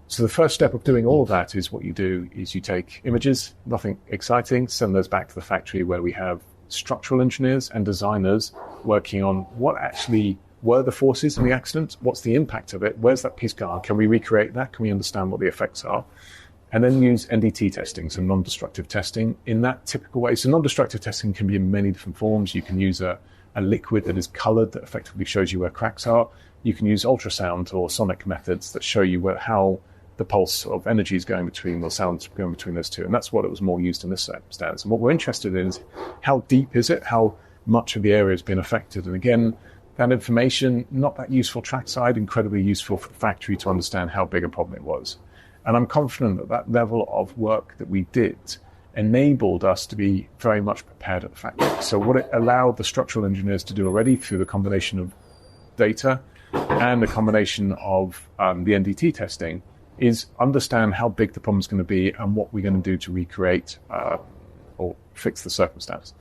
So the first step of doing all of that is what you do is you take images, nothing exciting, send those back to the factory where we have structural engineers and designers working on what actually were the forces in the accident, what's the impact of it, where's that piece gone, can we recreate that, can we understand what the effects are? and then use NDT testing, so non-destructive testing, in that typical way. So non-destructive testing can be in many different forms. You can use a liquid that is colored that effectively shows you where cracks are. You can use ultrasound or sonic methods that show you how the pulse of energy is going between, or sounds going between those two. And that's what it was more used in this circumstance. And what we're interested in is how deep is it? How much of the area has been affected? And again, that information, not that useful trackside, incredibly useful for the factory to understand how big a problem it was. And I'm confident that that level of work that we did enabled us to be very much prepared at the factory. So what it allowed the structural engineers to do already through the combination of data and the combination of the NDT testing is understand how big the problem's going to be and what we're going to do to recreate or fix the circumstance.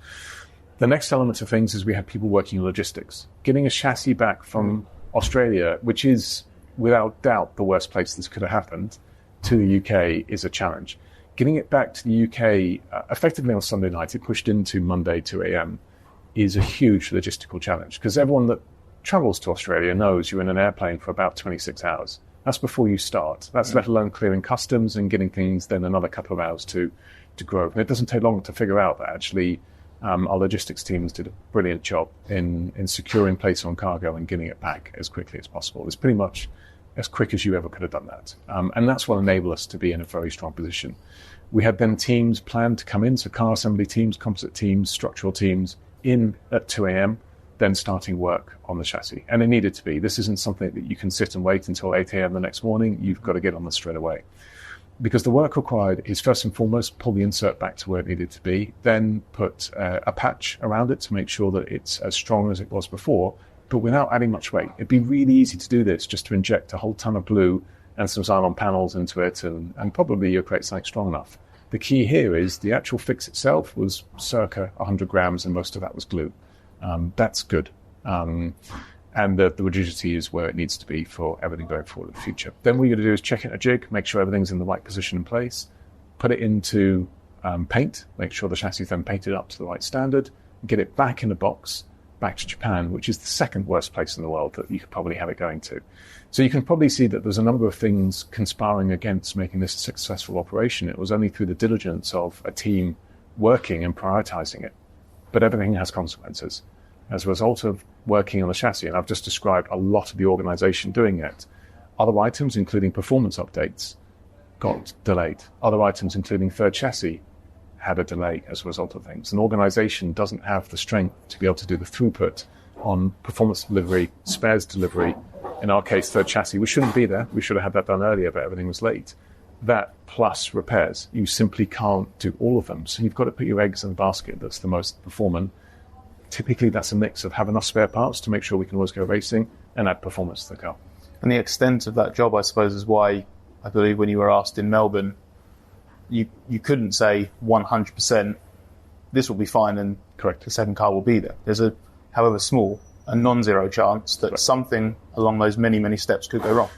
The next element of things is we had people working in logistics. Getting a chassis back from Australia, which is without doubt the worst place this could have happened, to the UK is a challenge. Getting it back to the UK effectively on Sunday night, it pushed into Monday 2 a.m., is a huge logistical challenge, because everyone that travels to Australia knows you're in an airplane for about 26 hours. That's before you start. That's let alone clearing customs and getting things then another couple of hours to grow. And it doesn't take long to figure out that actually our logistics teams did a brilliant job in securing place on cargo and getting it back as quickly as possible. It's pretty much as quick as you ever could have done that. And that's what enabled us to be in a very strong position. We had then teams planned to come in, so car assembly teams, composite teams, structural teams, in at 2 a.m., then starting work on the chassis. And it needed to be. This isn't something that you can sit and wait until 8 a.m. the next morning. You've got to get on this straight away. Because the work required is first and foremost, pull the insert back to where it needed to be, then put a patch around it to make sure that it's as strong as it was before, but without adding much weight. It'd be really easy to do this, just to inject a whole ton of glue and some Xylon panels into it, and probably you'll create something strong enough. The key here is the actual fix itself was circa 100 grams, and most of that was glue. That's good. And the rigidity is where it needs to be for everything going forward in the future. Then what you're going to do is check it a jig, make sure everything's in the right position and place, put it into paint, make sure the chassis is then painted up to the right standard, get it back in a box, back to Japan, which is the second worst place in the world that you could probably have it going to. So you can probably see that there's a number of things conspiring against making this a successful operation. It was only through the diligence of a team working and prioritizing it. But everything has consequences. As a result of working on the chassis, and I've just described a lot of the organization doing it, other items, including performance updates, got delayed. Other items, including third chassis, had a delay as a result of things. An organization doesn't have the strength to be able to do the throughput on performance delivery, spares delivery. In our case, third chassis, we shouldn't be there. We should have had that done earlier, but everything was late. That plus repairs. You simply can't do all of them. So you've got to put your eggs in the basket that's the most performant. Typically, that's a mix of have enough spare parts to make sure we can always go racing and add performance to the car. And the extent of that job, I suppose, is why I believe when you were asked in Melbourne, you couldn't say 100% this will be fine and correct, the second car will be there. There's a, however small, a non-zero chance that something along those many, many steps could go wrong.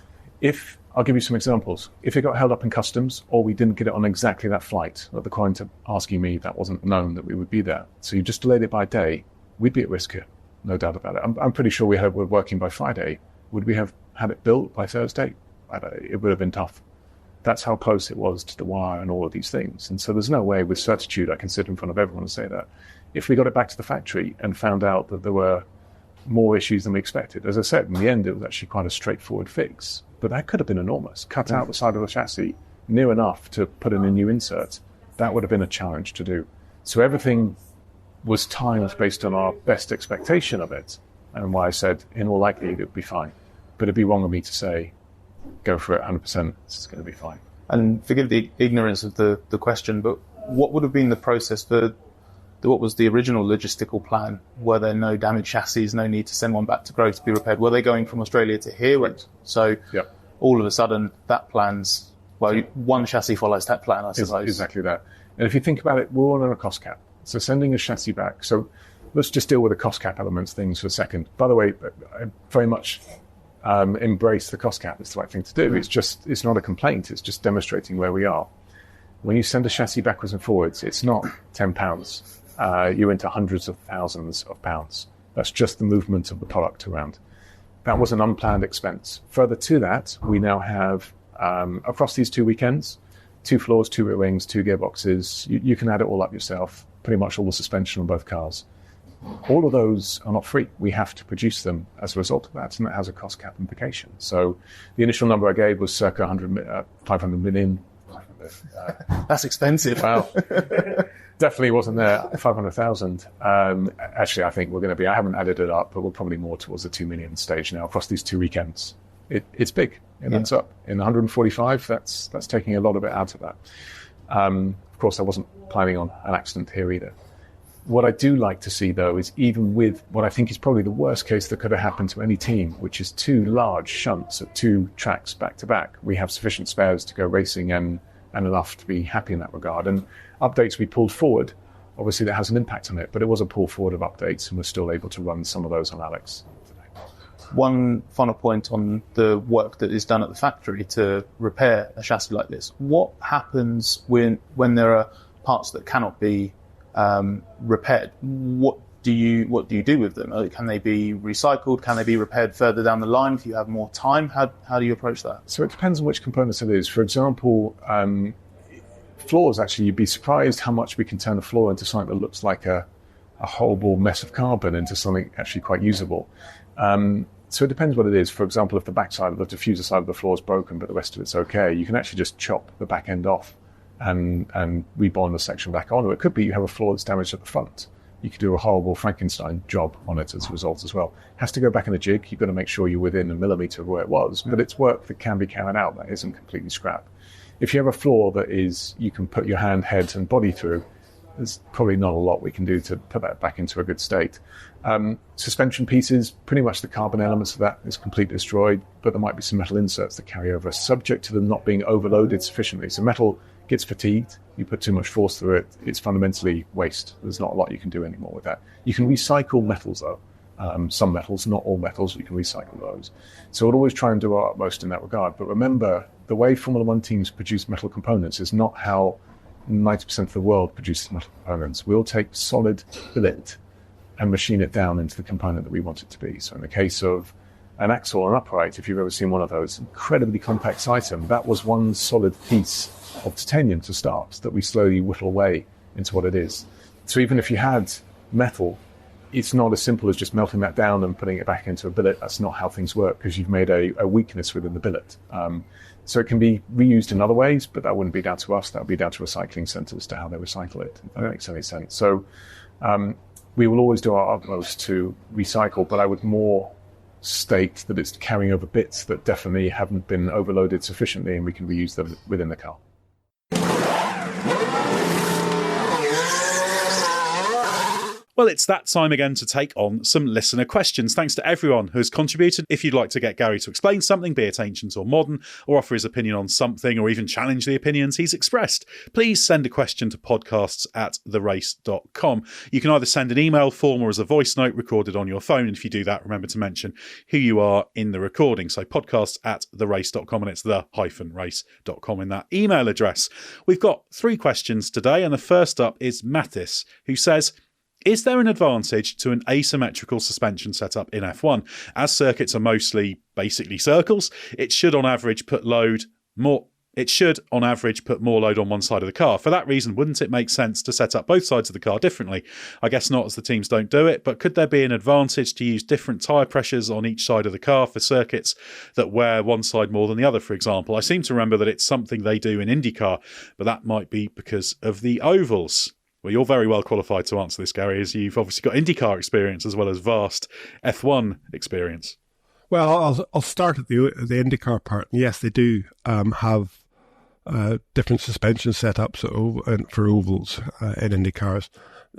I'll give you some examples. If it got held up in customs or we didn't get it on exactly that flight, at the point of asking me, that wasn't known that we would be there. So you just delayed it by a day, we'd be at risk here, no doubt about it. I'm pretty sure we're working by Friday. Would we have had it built by Thursday? It would have been tough. That's how close it was to the wire and all of these things. And so there's no way with certitude I can sit in front of everyone and say that. If we got it back to the factory and found out that there were more issues than we expected, as I said, in the end, it was actually quite a straightforward fix. But that could have been enormous. Cut out the side of the chassis near enough to put in a new insert. That would have been a challenge to do. So everything was timed based on our best expectation of it. And why I said, in all likelihood, it would be fine. But it'd be wrong of me to say, go for it 100%, it's going to be fine. And forgive the ignorance of the question, but what would have been the process for what was the original logistical plan? Were there no damaged chassis, no need to send one back to Grove to be repaired? Were they going from Australia to here? Right. So all of a sudden, that plan's, well, one chassis follows that plan, I suppose. Exactly that. And if you think about it, we're all on a cost cap. So sending a chassis back. So let's just deal with the cost cap elements things for a second. By the way, I very much embrace the cost cap. It's the right thing to do. It's not a complaint. It's just demonstrating where we are. When you send a chassis backwards and forwards, it's not £10. You're into hundreds of thousands of pounds. That's just the movement of the product around. That was an unplanned expense. Further to that, we now have, across these 2 weekends, 2 floors, 2 rear wings, 2 gearboxes. You can add it all up yourself, pretty much all the suspension on both cars. All of those are not free. We have to produce them as a result of that, and that has a cost cap implication. So the initial number I gave was circa 500 million. That's expensive. Wow. Definitely wasn't there, 500,000. Actually, I think we're going to be, I haven't added it up, but we're probably more towards the 2 million stage now across these 2 weekends. It's big. It adds up. In 145, that's taking a lot of it out of that. Of course, I wasn't planning on an accident here either. What I do like to see, though, is even with what I think is probably the worst case that could have happened to any team, which is 2 large shunts at 2 tracks back to back, we have sufficient spares to go racing and enough to be happy in that regard. And updates we pulled forward, obviously that has an impact on it, but it was a pull forward of updates, and we're still able to run some of those on Alex today. One final point on the work that is done at the factory to repair a chassis like this. What happens when there are parts that cannot be repaired? What do you do with them? Can they be recycled? Can they be repaired further down the line if you have more time? How do you approach that? So it depends on which components it is. For example, floors, actually, you'd be surprised how much we can turn a floor into something that looks like a horrible mess of carbon into something actually quite usable. So it depends what it is. For example, if the backside of the diffuser side of the floor is broken but the rest of it's okay, you can actually just chop the back end off and rebond the section back on. Or it could be you have a floor that's damaged at the front. You could do a horrible Frankenstein job on it as a result as well. It has to go back in the jig. You've got to make sure you're within a millimetre of where it was, but it's work that can be carried out. That isn't completely scrap. If you have a floor that you can put your hand, head and body through, there's probably not a lot we can do to put that back into a good state. Suspension pieces, pretty much the carbon elements of that is completely destroyed, but there might be some metal inserts that carry over, subject to them not being overloaded sufficiently. So metal gets fatigued, you put too much force through it, it's fundamentally waste. There's not a lot you can do anymore with that. You can recycle metals though. Some metals, not all metals, you can recycle those. So we'll always try and do our utmost in that regard. But remember, the way Formula One teams produce metal components is not how 90% of the world produces metal components. We'll take solid billet and machine it down into the component that we want it to be. So in the case of an axle or an upright, if you've ever seen one of those, incredibly complex item, that was one solid piece of titanium to start that we slowly whittle away into what it is. So even if you had metal, it's not as simple as just melting that down and putting it back into a billet. That's not how things work, because you've made a weakness within the billet. So it can be reused in other ways, but that wouldn't be down to us. That would be down to recycling centres to how they recycle it. If that makes any sense. So we will always do our utmost to recycle, but I would more state that it's carrying over bits that definitely haven't been overloaded sufficiently, and we can reuse them within the car. Well, it's that time again to take on some listener questions. Thanks to everyone who has contributed. If you'd like to get Gary to explain something, be it ancient or modern, or offer his opinion on something, or even challenge the opinions he's expressed, please send a question to podcasts@therace.com. You can either send an email form or as a voice note recorded on your phone. And if you do that, remember to mention who you are in the recording. So podcasts@therace.com, and it's the-race.com in that email address. We've got 3 questions today, and the first up is Mathis, who says, is there an advantage to an asymmetrical suspension setup in F1? As circuits are mostly basically circles, it should on average put more load on one side of the car. For that reason, wouldn't it make sense to set up both sides of the car differently? I guess not, as the teams don't do it, but could there be an advantage to use different tyre pressures on each side of the car for circuits that wear one side more than the other, for example? I seem to remember that it's something they do in IndyCar, but that might be because of the ovals. Well, you're very well qualified to answer this, Gary, as you've obviously got IndyCar experience as well as vast F1 experience. Well, I'll start at the IndyCar part. Yes, they do have different suspension setups for ovals in IndyCars.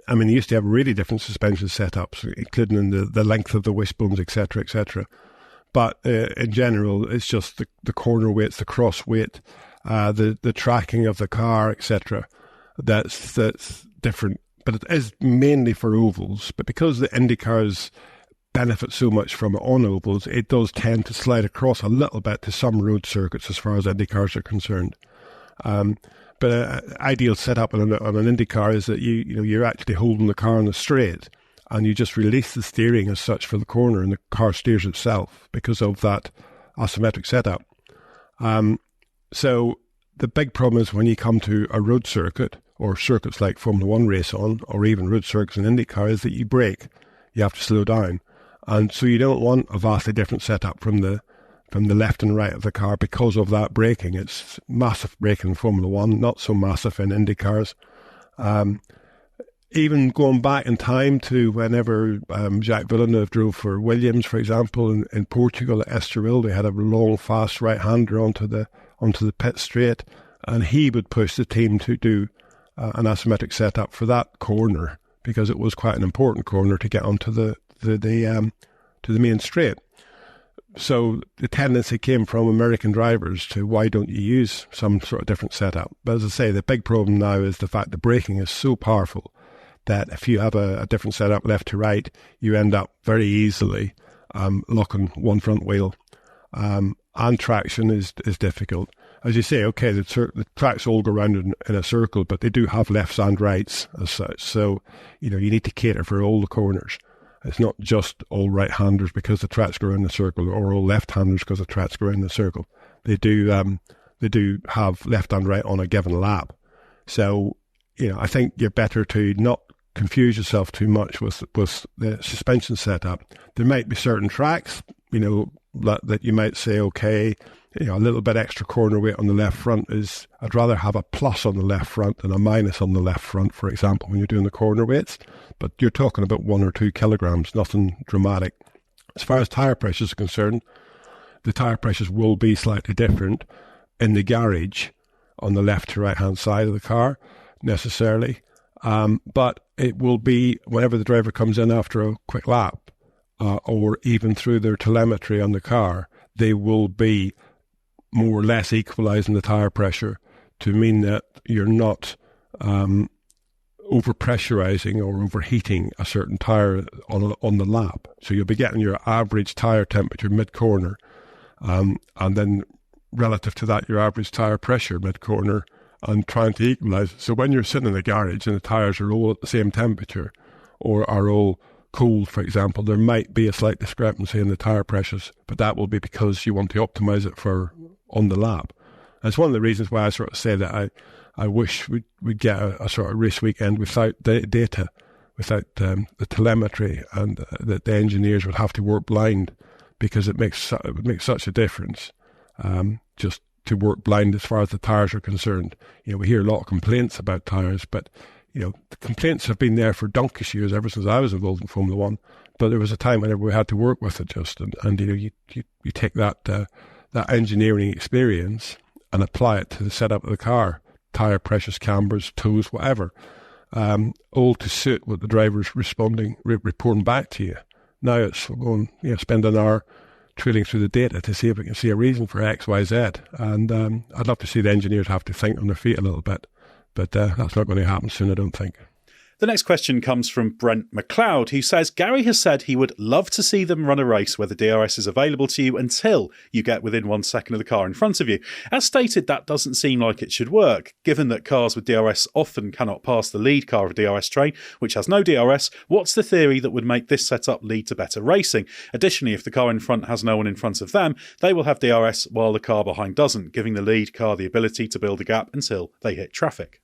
I mean, they used to have really different suspension setups, including in the length of the wishbones, etc., etc. But in general, it's just the corner weights, the cross weight, the tracking of the car, etc. That's different, but it is mainly for ovals. But because the IndyCars benefit so much from it on ovals, it does tend to slide across a little bit to some road circuits as far as IndyCars are concerned. But an ideal setup on an IndyCar is that you're actually holding the car on a straight, and you just release the steering as such for the corner, and the car steers itself because of that asymmetric setup. So the big problem is when you come to a road circuit or circuits like Formula One race on, or even road circuits in IndyCar, is that you brake. You have to slow down. And so you don't want a vastly different setup from the left and right of the car because of that braking. It's massive braking in Formula One, not so massive in IndyCars. Even going back in time to whenever Jacques Villeneuve drove for Williams, for example, in Portugal at Estoril, they had a long, fast right-hander onto the pit straight, and he would push the team to do an asymmetric setup for that corner because it was quite an important corner to get onto the main straight. So the tendency came from American drivers to why don't you use some sort of different setup? But as I say, the big problem now is the fact that braking is so powerful that if you have a different setup left to right, you end up very easily locking one front wheel. And traction is difficult. As you say, okay, the tracks all go around in a circle, but they do have lefts and rights as such. So, you need to cater for all the corners. It's not just all right-handers because the tracks go around the circle, or all left-handers because the tracks go around the circle. They do have left and right on a given lap. So, I think you're better to not confuse yourself too much with the suspension setup. There might be certain tracks, that you might say, okay, a little bit extra corner weight on the left front I'd rather have a plus on the left front than a minus on the left front, for example, when you're doing the corner weights. But you're talking about 1 or 2 kilograms, nothing dramatic. As far as tyre pressures are concerned, the tyre pressures will be slightly different in the garage on the left to right hand side of the car, necessarily. But it will be whenever the driver comes in after a quick lap, or even through their telemetry on the car, they will be more or less equalising the tyre pressure to mean that you're not overpressurising or overheating a certain tyre on the lap. So you'll be getting your average tyre temperature mid-corner, and then relative to that, your average tyre pressure mid-corner, and trying to equalise it. So when you're sitting in the garage and the tyres are all at the same temperature or are all cold, for example, there might be a slight discrepancy in the tyre pressures, but that will be because you want to optimise it for on the lap. And it's one of the reasons why I sort of say that I wish we'd get a sort of race weekend without data, without the telemetry, and that the engineers would have to work blind, because it makes such a difference just to work blind as far as the tyres are concerned. We hear a lot of complaints about tyres, but the complaints have been there for donkey's years, ever since I was involved in Formula One. But there was a time whenever we had to work with it and you take that engineering experience and apply it to the setup of the car, tyre pressures, cambers, toes, whatever, all to suit what the driver's reporting back to you. Now it's going, spend an hour trilling through the data to see if we can see a reason for X, Y, Z. And I'd love to see the engineers have to think on their feet a little bit. But that's not going to happen soon, I don't think. The next question comes from Brent McLeod, who says, Gary has said he would love to see them run a race where the DRS is available to you until you get within 1 second of the car in front of you. As stated, that doesn't seem like it should work. Given that cars with DRS often cannot pass the lead car of a DRS train, which has no DRS, what's the theory that would make this setup lead to better racing? Additionally, if the car in front has no one in front of them, they will have DRS while the car behind doesn't, giving the lead car the ability to build a gap until they hit traffic.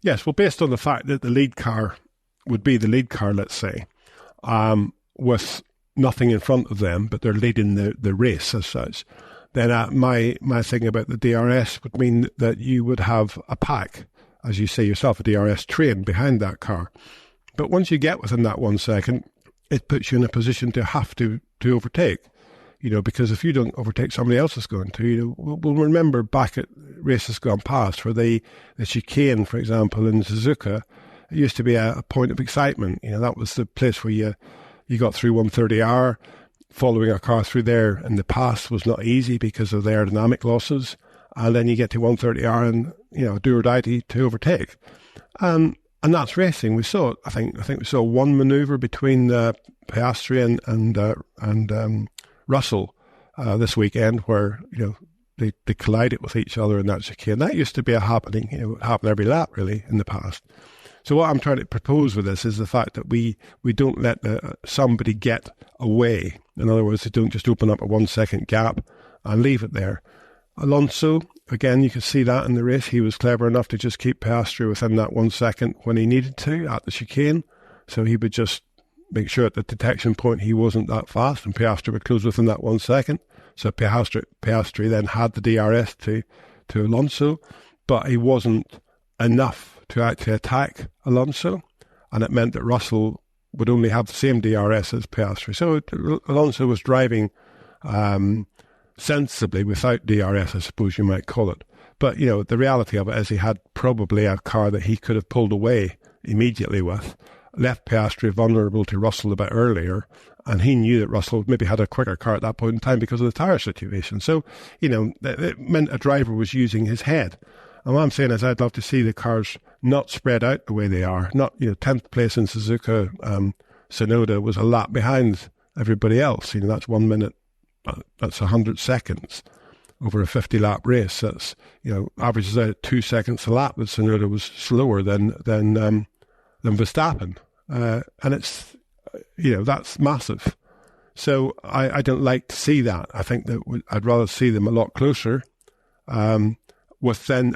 Yes, well, based on the fact that the lead car would be the lead car, let's say, with nothing in front of them, but they're leading the race as such, then my thing about the DRS would mean that you would have a pack, as you say yourself, a DRS train behind that car. But once you get within that 1 second, it puts you in a position to have to overtake. Because if you don't overtake, somebody else is going to. We'll remember back at races gone past where the chicane, for example, in Suzuka, it used to be a point of excitement. That was the place where you got through 130R. Following a car through there in the past was not easy because of the aerodynamic losses. And then you get to 130R and, do or die to overtake. And that's racing. We saw it. I think we saw one manoeuvre between Piastri and Russell this weekend where they collided with each other in that chicane. That used to be a happening. It happened every lap really in the past. So what I'm trying to propose with this is the fact that we don't let somebody get away. In other words, they don't just open up a 1 second gap and leave it there. Alonso again, you could see that in the race. He was clever enough to just keep Piastri within that 1 second when he needed to at the chicane. So he would just make sure at the detection point he wasn't that fast, and Piastri would close within that 1 second. So Piastri then had the DRS to Alonso, but he wasn't enough to actually attack Alonso, and it meant that Russell would only have the same DRS as Piastri. So Alonso was driving sensibly without DRS, I suppose you might call it. But, the reality of it is he had probably a car that he could have pulled away immediately with, left Piastri vulnerable to Russell a bit earlier, and he knew that Russell maybe had a quicker car at that point in time because of the tyre situation. So, it meant a driver was using his head. And what I'm saying is I'd love to see the cars not spread out the way they are. Not, 10th place in Suzuka, Tsunoda was a lap behind everybody else. That's 1 minute, that's 100 seconds over a 50-lap race. That's, averages out at 2 seconds a lap. That Tsunoda was slower than Verstappen. And it's, that's massive. So I don't like to see that. I think that I'd rather see them a lot closer, with then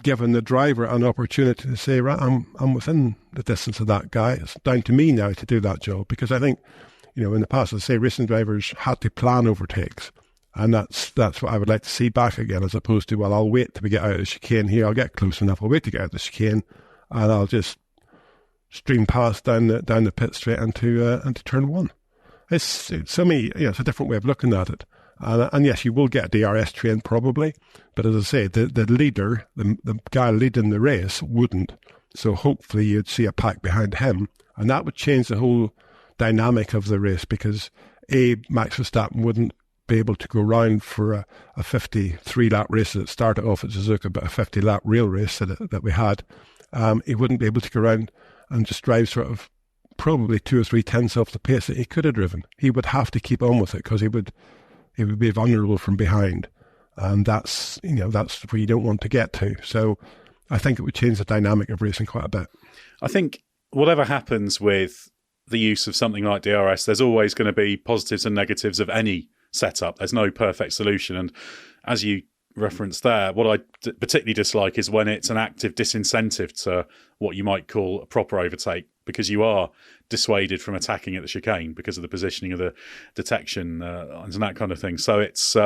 giving the driver an opportunity to say, right, I'm within the distance of that guy. It's down to me now to do that job. Because I think, in the past, as I say, racing drivers had to plan overtakes. And that's what I would like to see back again, as opposed to, well, I'll wait till we get out of the chicane here. I'll get close enough. I'll wait to get out of the chicane, and I'll just stream past down the pit straight into turn one. It's to me, it's a different way of looking at it. And yes, you will get a DRS train probably, but as I say, the leader, the guy leading the race, wouldn't. So hopefully you'd see a pack behind him, and that would change the whole dynamic of the race, because Max Verstappen wouldn't be able to go round for a 53-lap race that started off at Suzuka, but a 50-lap real race that we had. He wouldn't be able to go around and just drive sort of probably 2 or 3 tenths off the pace that he could have driven. He would have to keep on with it because he would be vulnerable from behind, and that's where you don't want to get to. So I think it would change the dynamic of racing quite a bit. I think whatever happens with the use of something like DRS, there's always going to be positives and negatives of any setup. There's no perfect solution, and as you referenced there, what I particularly dislike is when it's an active disincentive to what you might call a proper overtake, because you are dissuaded from attacking at the chicane because of the positioning of the detection and that kind of thing. So it's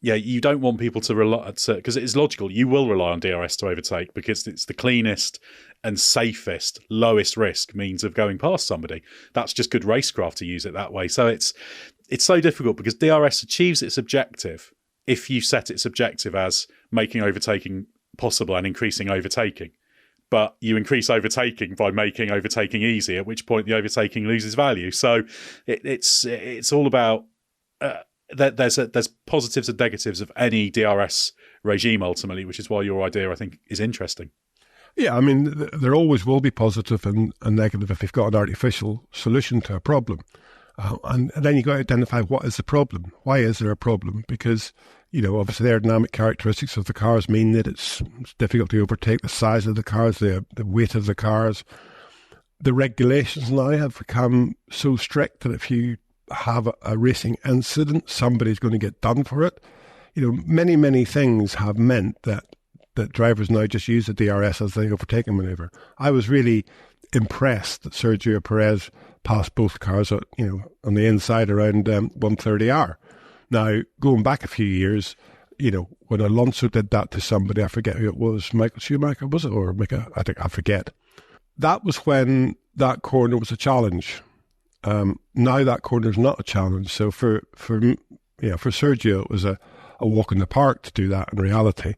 you don't want people to rely, because it is logical. You will rely on DRS to overtake because it's the cleanest and safest, lowest risk means of going past somebody. That's just good racecraft to use it that way. So it's so difficult because DRS achieves its objective if you set its objective as making overtaking possible and increasing overtaking. But you increase overtaking by making overtaking easy, at which point the overtaking loses value. So it's all about there's positives and negatives of any DRS regime ultimately, which is why your idea, I think, is interesting. Yeah, I mean, there always will be positive and negative if you've got an artificial solution to a problem. And then you've got to identify what is the problem. Why is there a problem? Because, obviously the aerodynamic characteristics of the cars mean that it's difficult to overtake, the size of the cars, the weight of the cars. The regulations now have become so strict that if you have a racing incident, somebody's going to get done for it. Many, many things have meant that drivers now just use the DRS as the overtaking manoeuvre. I was really impressed that Sergio Perez passed both cars, on the inside around 130R. Now, going back a few years, when Alonso did that to somebody, I forget who it was, Michael Schumacher, was it? Or I forget. That was when that corner was a challenge. Now that corner is not a challenge. So for Sergio, it was a walk in the park to do that in reality.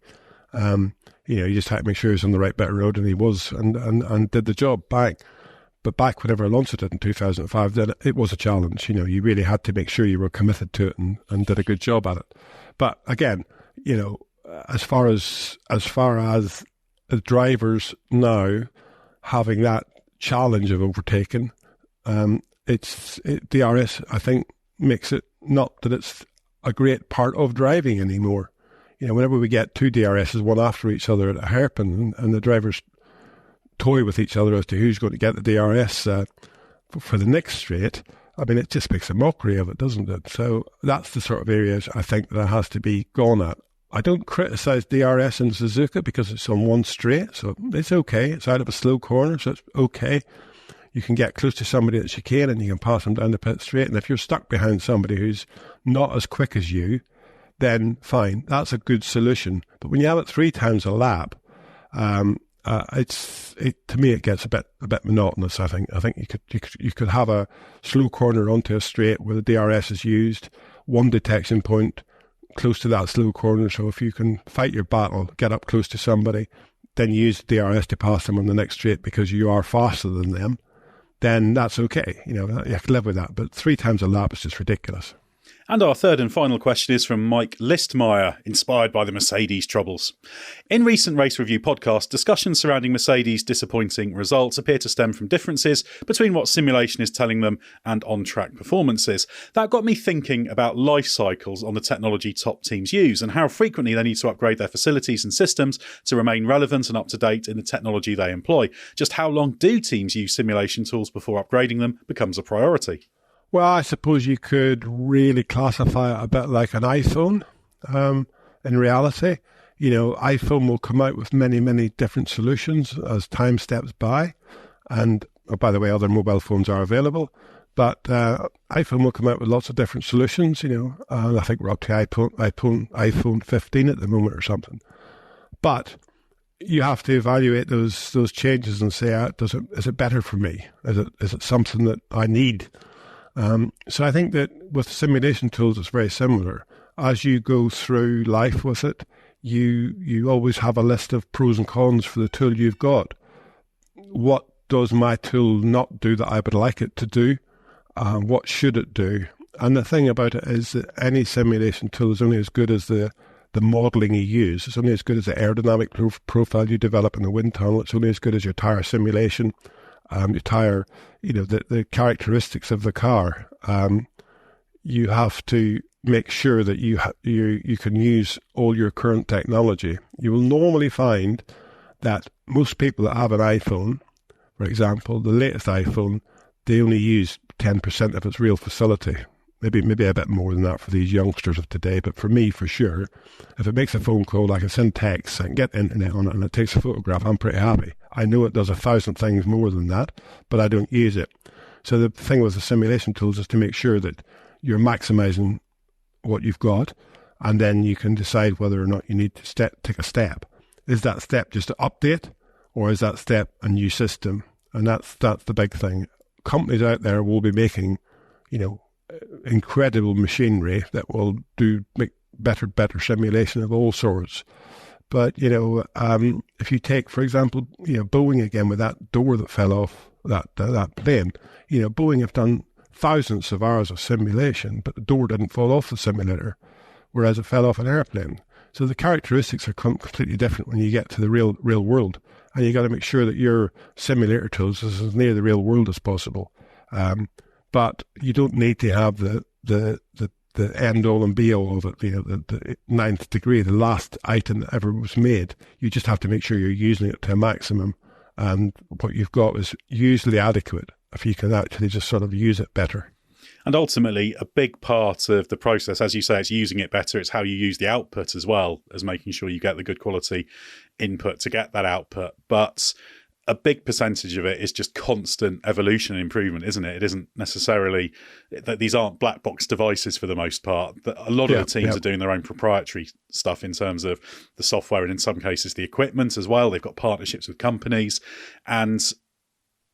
You just had to make sure he was on the right bit of road, and he was, and did the job. But back whenever Alonso did in 2005, then it was a challenge. You really had to make sure you were committed to it and did a good job at it. But again, as far as the drivers now having that challenge of overtaking, DRS, I think, makes it not that it's a great part of driving anymore. Whenever we get 2 DRSs, one after each other at a hairpin, and the drivers toy with each other as to who's going to get the DRS for the next straight, I mean, it just makes a mockery of it, doesn't it? So that's the sort of areas I think that has to be gone at. I don't criticise DRS in Suzuka because it's on one straight, so it's okay. It's out of a slow corner, so it's okay. You can get close to somebody at chicane and you can pass them down the pit straight. And if you're stuck behind somebody who's not as quick as you, then fine, that's a good solution. But when you have it 3 times a lap, to me it gets a bit monotonous. I think you could have a slow corner onto a straight where the DRS is used, one detection point close to that slow corner. So if you can fight your battle, get up close to somebody, then you use the DRS to pass them on the next straight because you are faster than them, then that's okay. You can live with that. But 3 times a lap is just ridiculous. And our third and final question is from Mike Listmeyer, inspired by the Mercedes troubles. In recent race review podcasts, discussions surrounding Mercedes' disappointing results appear to stem from differences between what simulation is telling them and on-track performances. That got me thinking about life cycles on the technology top teams use and how frequently they need to upgrade their facilities and systems to remain relevant and up-to-date in the technology they employ. Just how long do teams use simulation tools before upgrading them becomes a priority? Well, I suppose you could really classify it a bit like an iPhone. In reality, iPhone will come out with many, many different solutions as time steps by. And, by the way, other mobile phones are available. But iPhone will come out with lots of different solutions, I think we're up to iPhone 15 at the moment or something. But you have to evaluate those changes and say, is it better for me? Is it something that I need? So I think that with simulation tools, it's very similar. As you go through life with it, you always have a list of pros and cons for the tool you've got. What does my tool not do that I would like it to do? What should it do? And the thing about it is that any simulation tool is only as good as the modelling you use. It's only as good as the aerodynamic profile you develop in the wind tunnel. It's only as good as your tyre simulation. Your tyre, the characteristics of the car. You have to make sure that you can use all your current technology. You will normally find that most people that have an iPhone, for example, the latest iPhone, they only use 10% of its real facility. Maybe a bit more than that for these youngsters of today, but for me, for sure, if it makes a phone call, I can send text, I can get internet on it, and it takes a photograph, I'm pretty happy. I know it does 1,000 things more than that, but I don't use it. So the thing with the simulation tools is to make sure that you're maximising what you've got, and then you can decide whether or not you need to take a step. Is that step just an update, or is that step a new system? And that's the big thing. Companies out there will be making, incredible machinery that will make better simulation of all sorts. But, if you take, for example, Boeing again with that door that fell off that plane, Boeing have done thousands of hours of simulation, but the door didn't fall off the simulator, whereas it fell off an airplane. So the characteristics are completely different when you get to the real world. And you got to make sure that your simulator tools is as near the real world as possible. But you don't need to have the end all and be all of it, the 9th degree, the last item that ever was made. You just have to make sure you're using it to a maximum, and what you've got is usually adequate if you can actually just sort of use it better. And ultimately, a big part of the process, as you say, it's using it better. It's how you use the output as well as making sure you get the good quality input to get that output. But a big percentage of it is just constant evolution and improvement, isn't it? It isn't necessarily that these aren't black box devices for the most part. A lot of the teams are doing their own proprietary stuff in terms of the software and in some cases the equipment as well. They've got partnerships with companies, and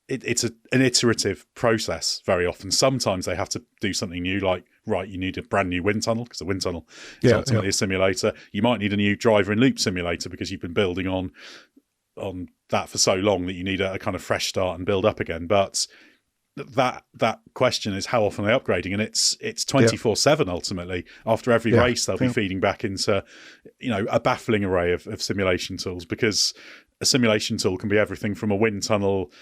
it's an iterative process very often. Sometimes they have to do something new, like, right, you need a brand new wind tunnel because the wind tunnel is ultimately a simulator. You might need a new driver in loop simulator because you've been building on that for so long that you need a kind of fresh start and build up again. But that question is how often are they upgrading, and it's 24/7 ultimately. After every race, they'll be feeding back into a baffling array of simulation tools, because a simulation tool can be everything from a wind tunnel,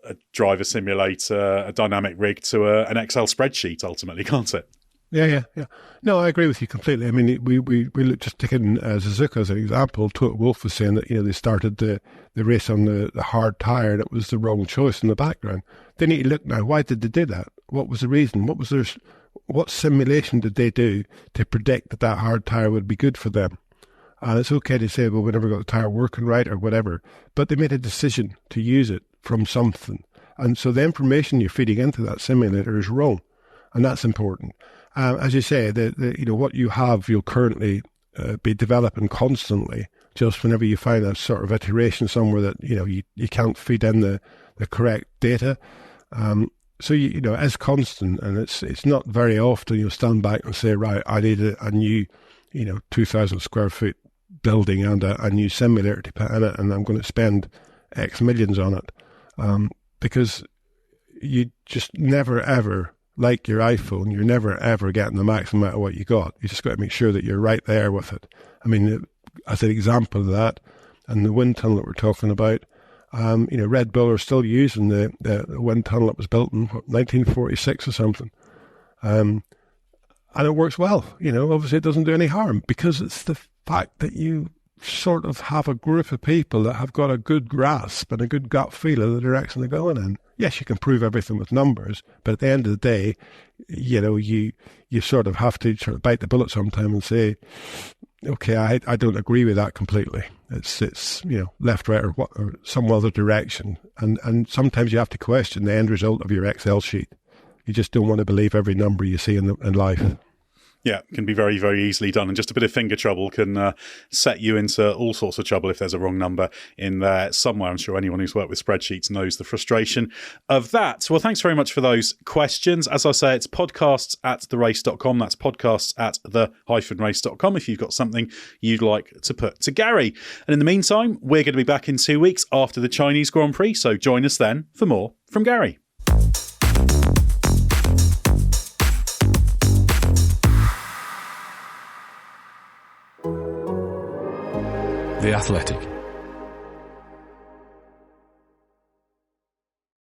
a driver simulator, a dynamic rig to an Excel spreadsheet ultimately, can't it? Yeah. No, I agree with you completely. I mean, we look, just taking Suzuka as an example. Toto Wolff was saying that they started the race on the hard tyre, and it was the wrong choice in the background. They need to look now. Why did they do that? What was the reason? What simulation did they do to predict that hard tyre would be good for them? And it's okay to say, well, we never got the tyre working right or whatever. But they made a decision to use it from something. And so the information you're feeding into that simulator is wrong. And that's important. As you say, what you have, you'll currently be developing constantly. Just whenever you find a sort of iteration somewhere that, you can't feed in the correct data. So, it's constant, and it's not very often you'll stand back and say, right, I need a new, 2,000 square foot building and a new simulator to put in it, and I'm going to spend X millions on it. Because you just never, ever, like your iPhone, you're never, ever getting the maximum out of what you got. You just got to make sure that you're right there with it. I mean, as an example of that, and the wind tunnel that we're talking about, Red Bull are still using the wind tunnel that was built in 1946 or something. And it works well. Obviously it doesn't do any harm, because it's the fact that you sort of have a group of people that have got a good grasp and a good gut feel of the direction they're going in. Yes, you can prove everything with numbers, but at the end of the day, you sort of have to sort of bite the bullet sometime and say, okay, I don't agree with that completely. It's left, right, or some other direction. And sometimes you have to question the end result of your Excel sheet. You just don't want to believe every number you see in life. Yeah, it can be very, very easily done. And just a bit of finger trouble can set you into all sorts of trouble if there's a wrong number in there somewhere. I'm sure anyone who's worked with spreadsheets knows the frustration of that. Well, thanks very much for those questions. As I say, it's podcasts@therace.com. That's podcasts@the-race.com if you've got something you'd like to put to Gary. And in the meantime, we're going to be back in 2 weeks after the Chinese Grand Prix. So join us then for more from Gary. The Athletic.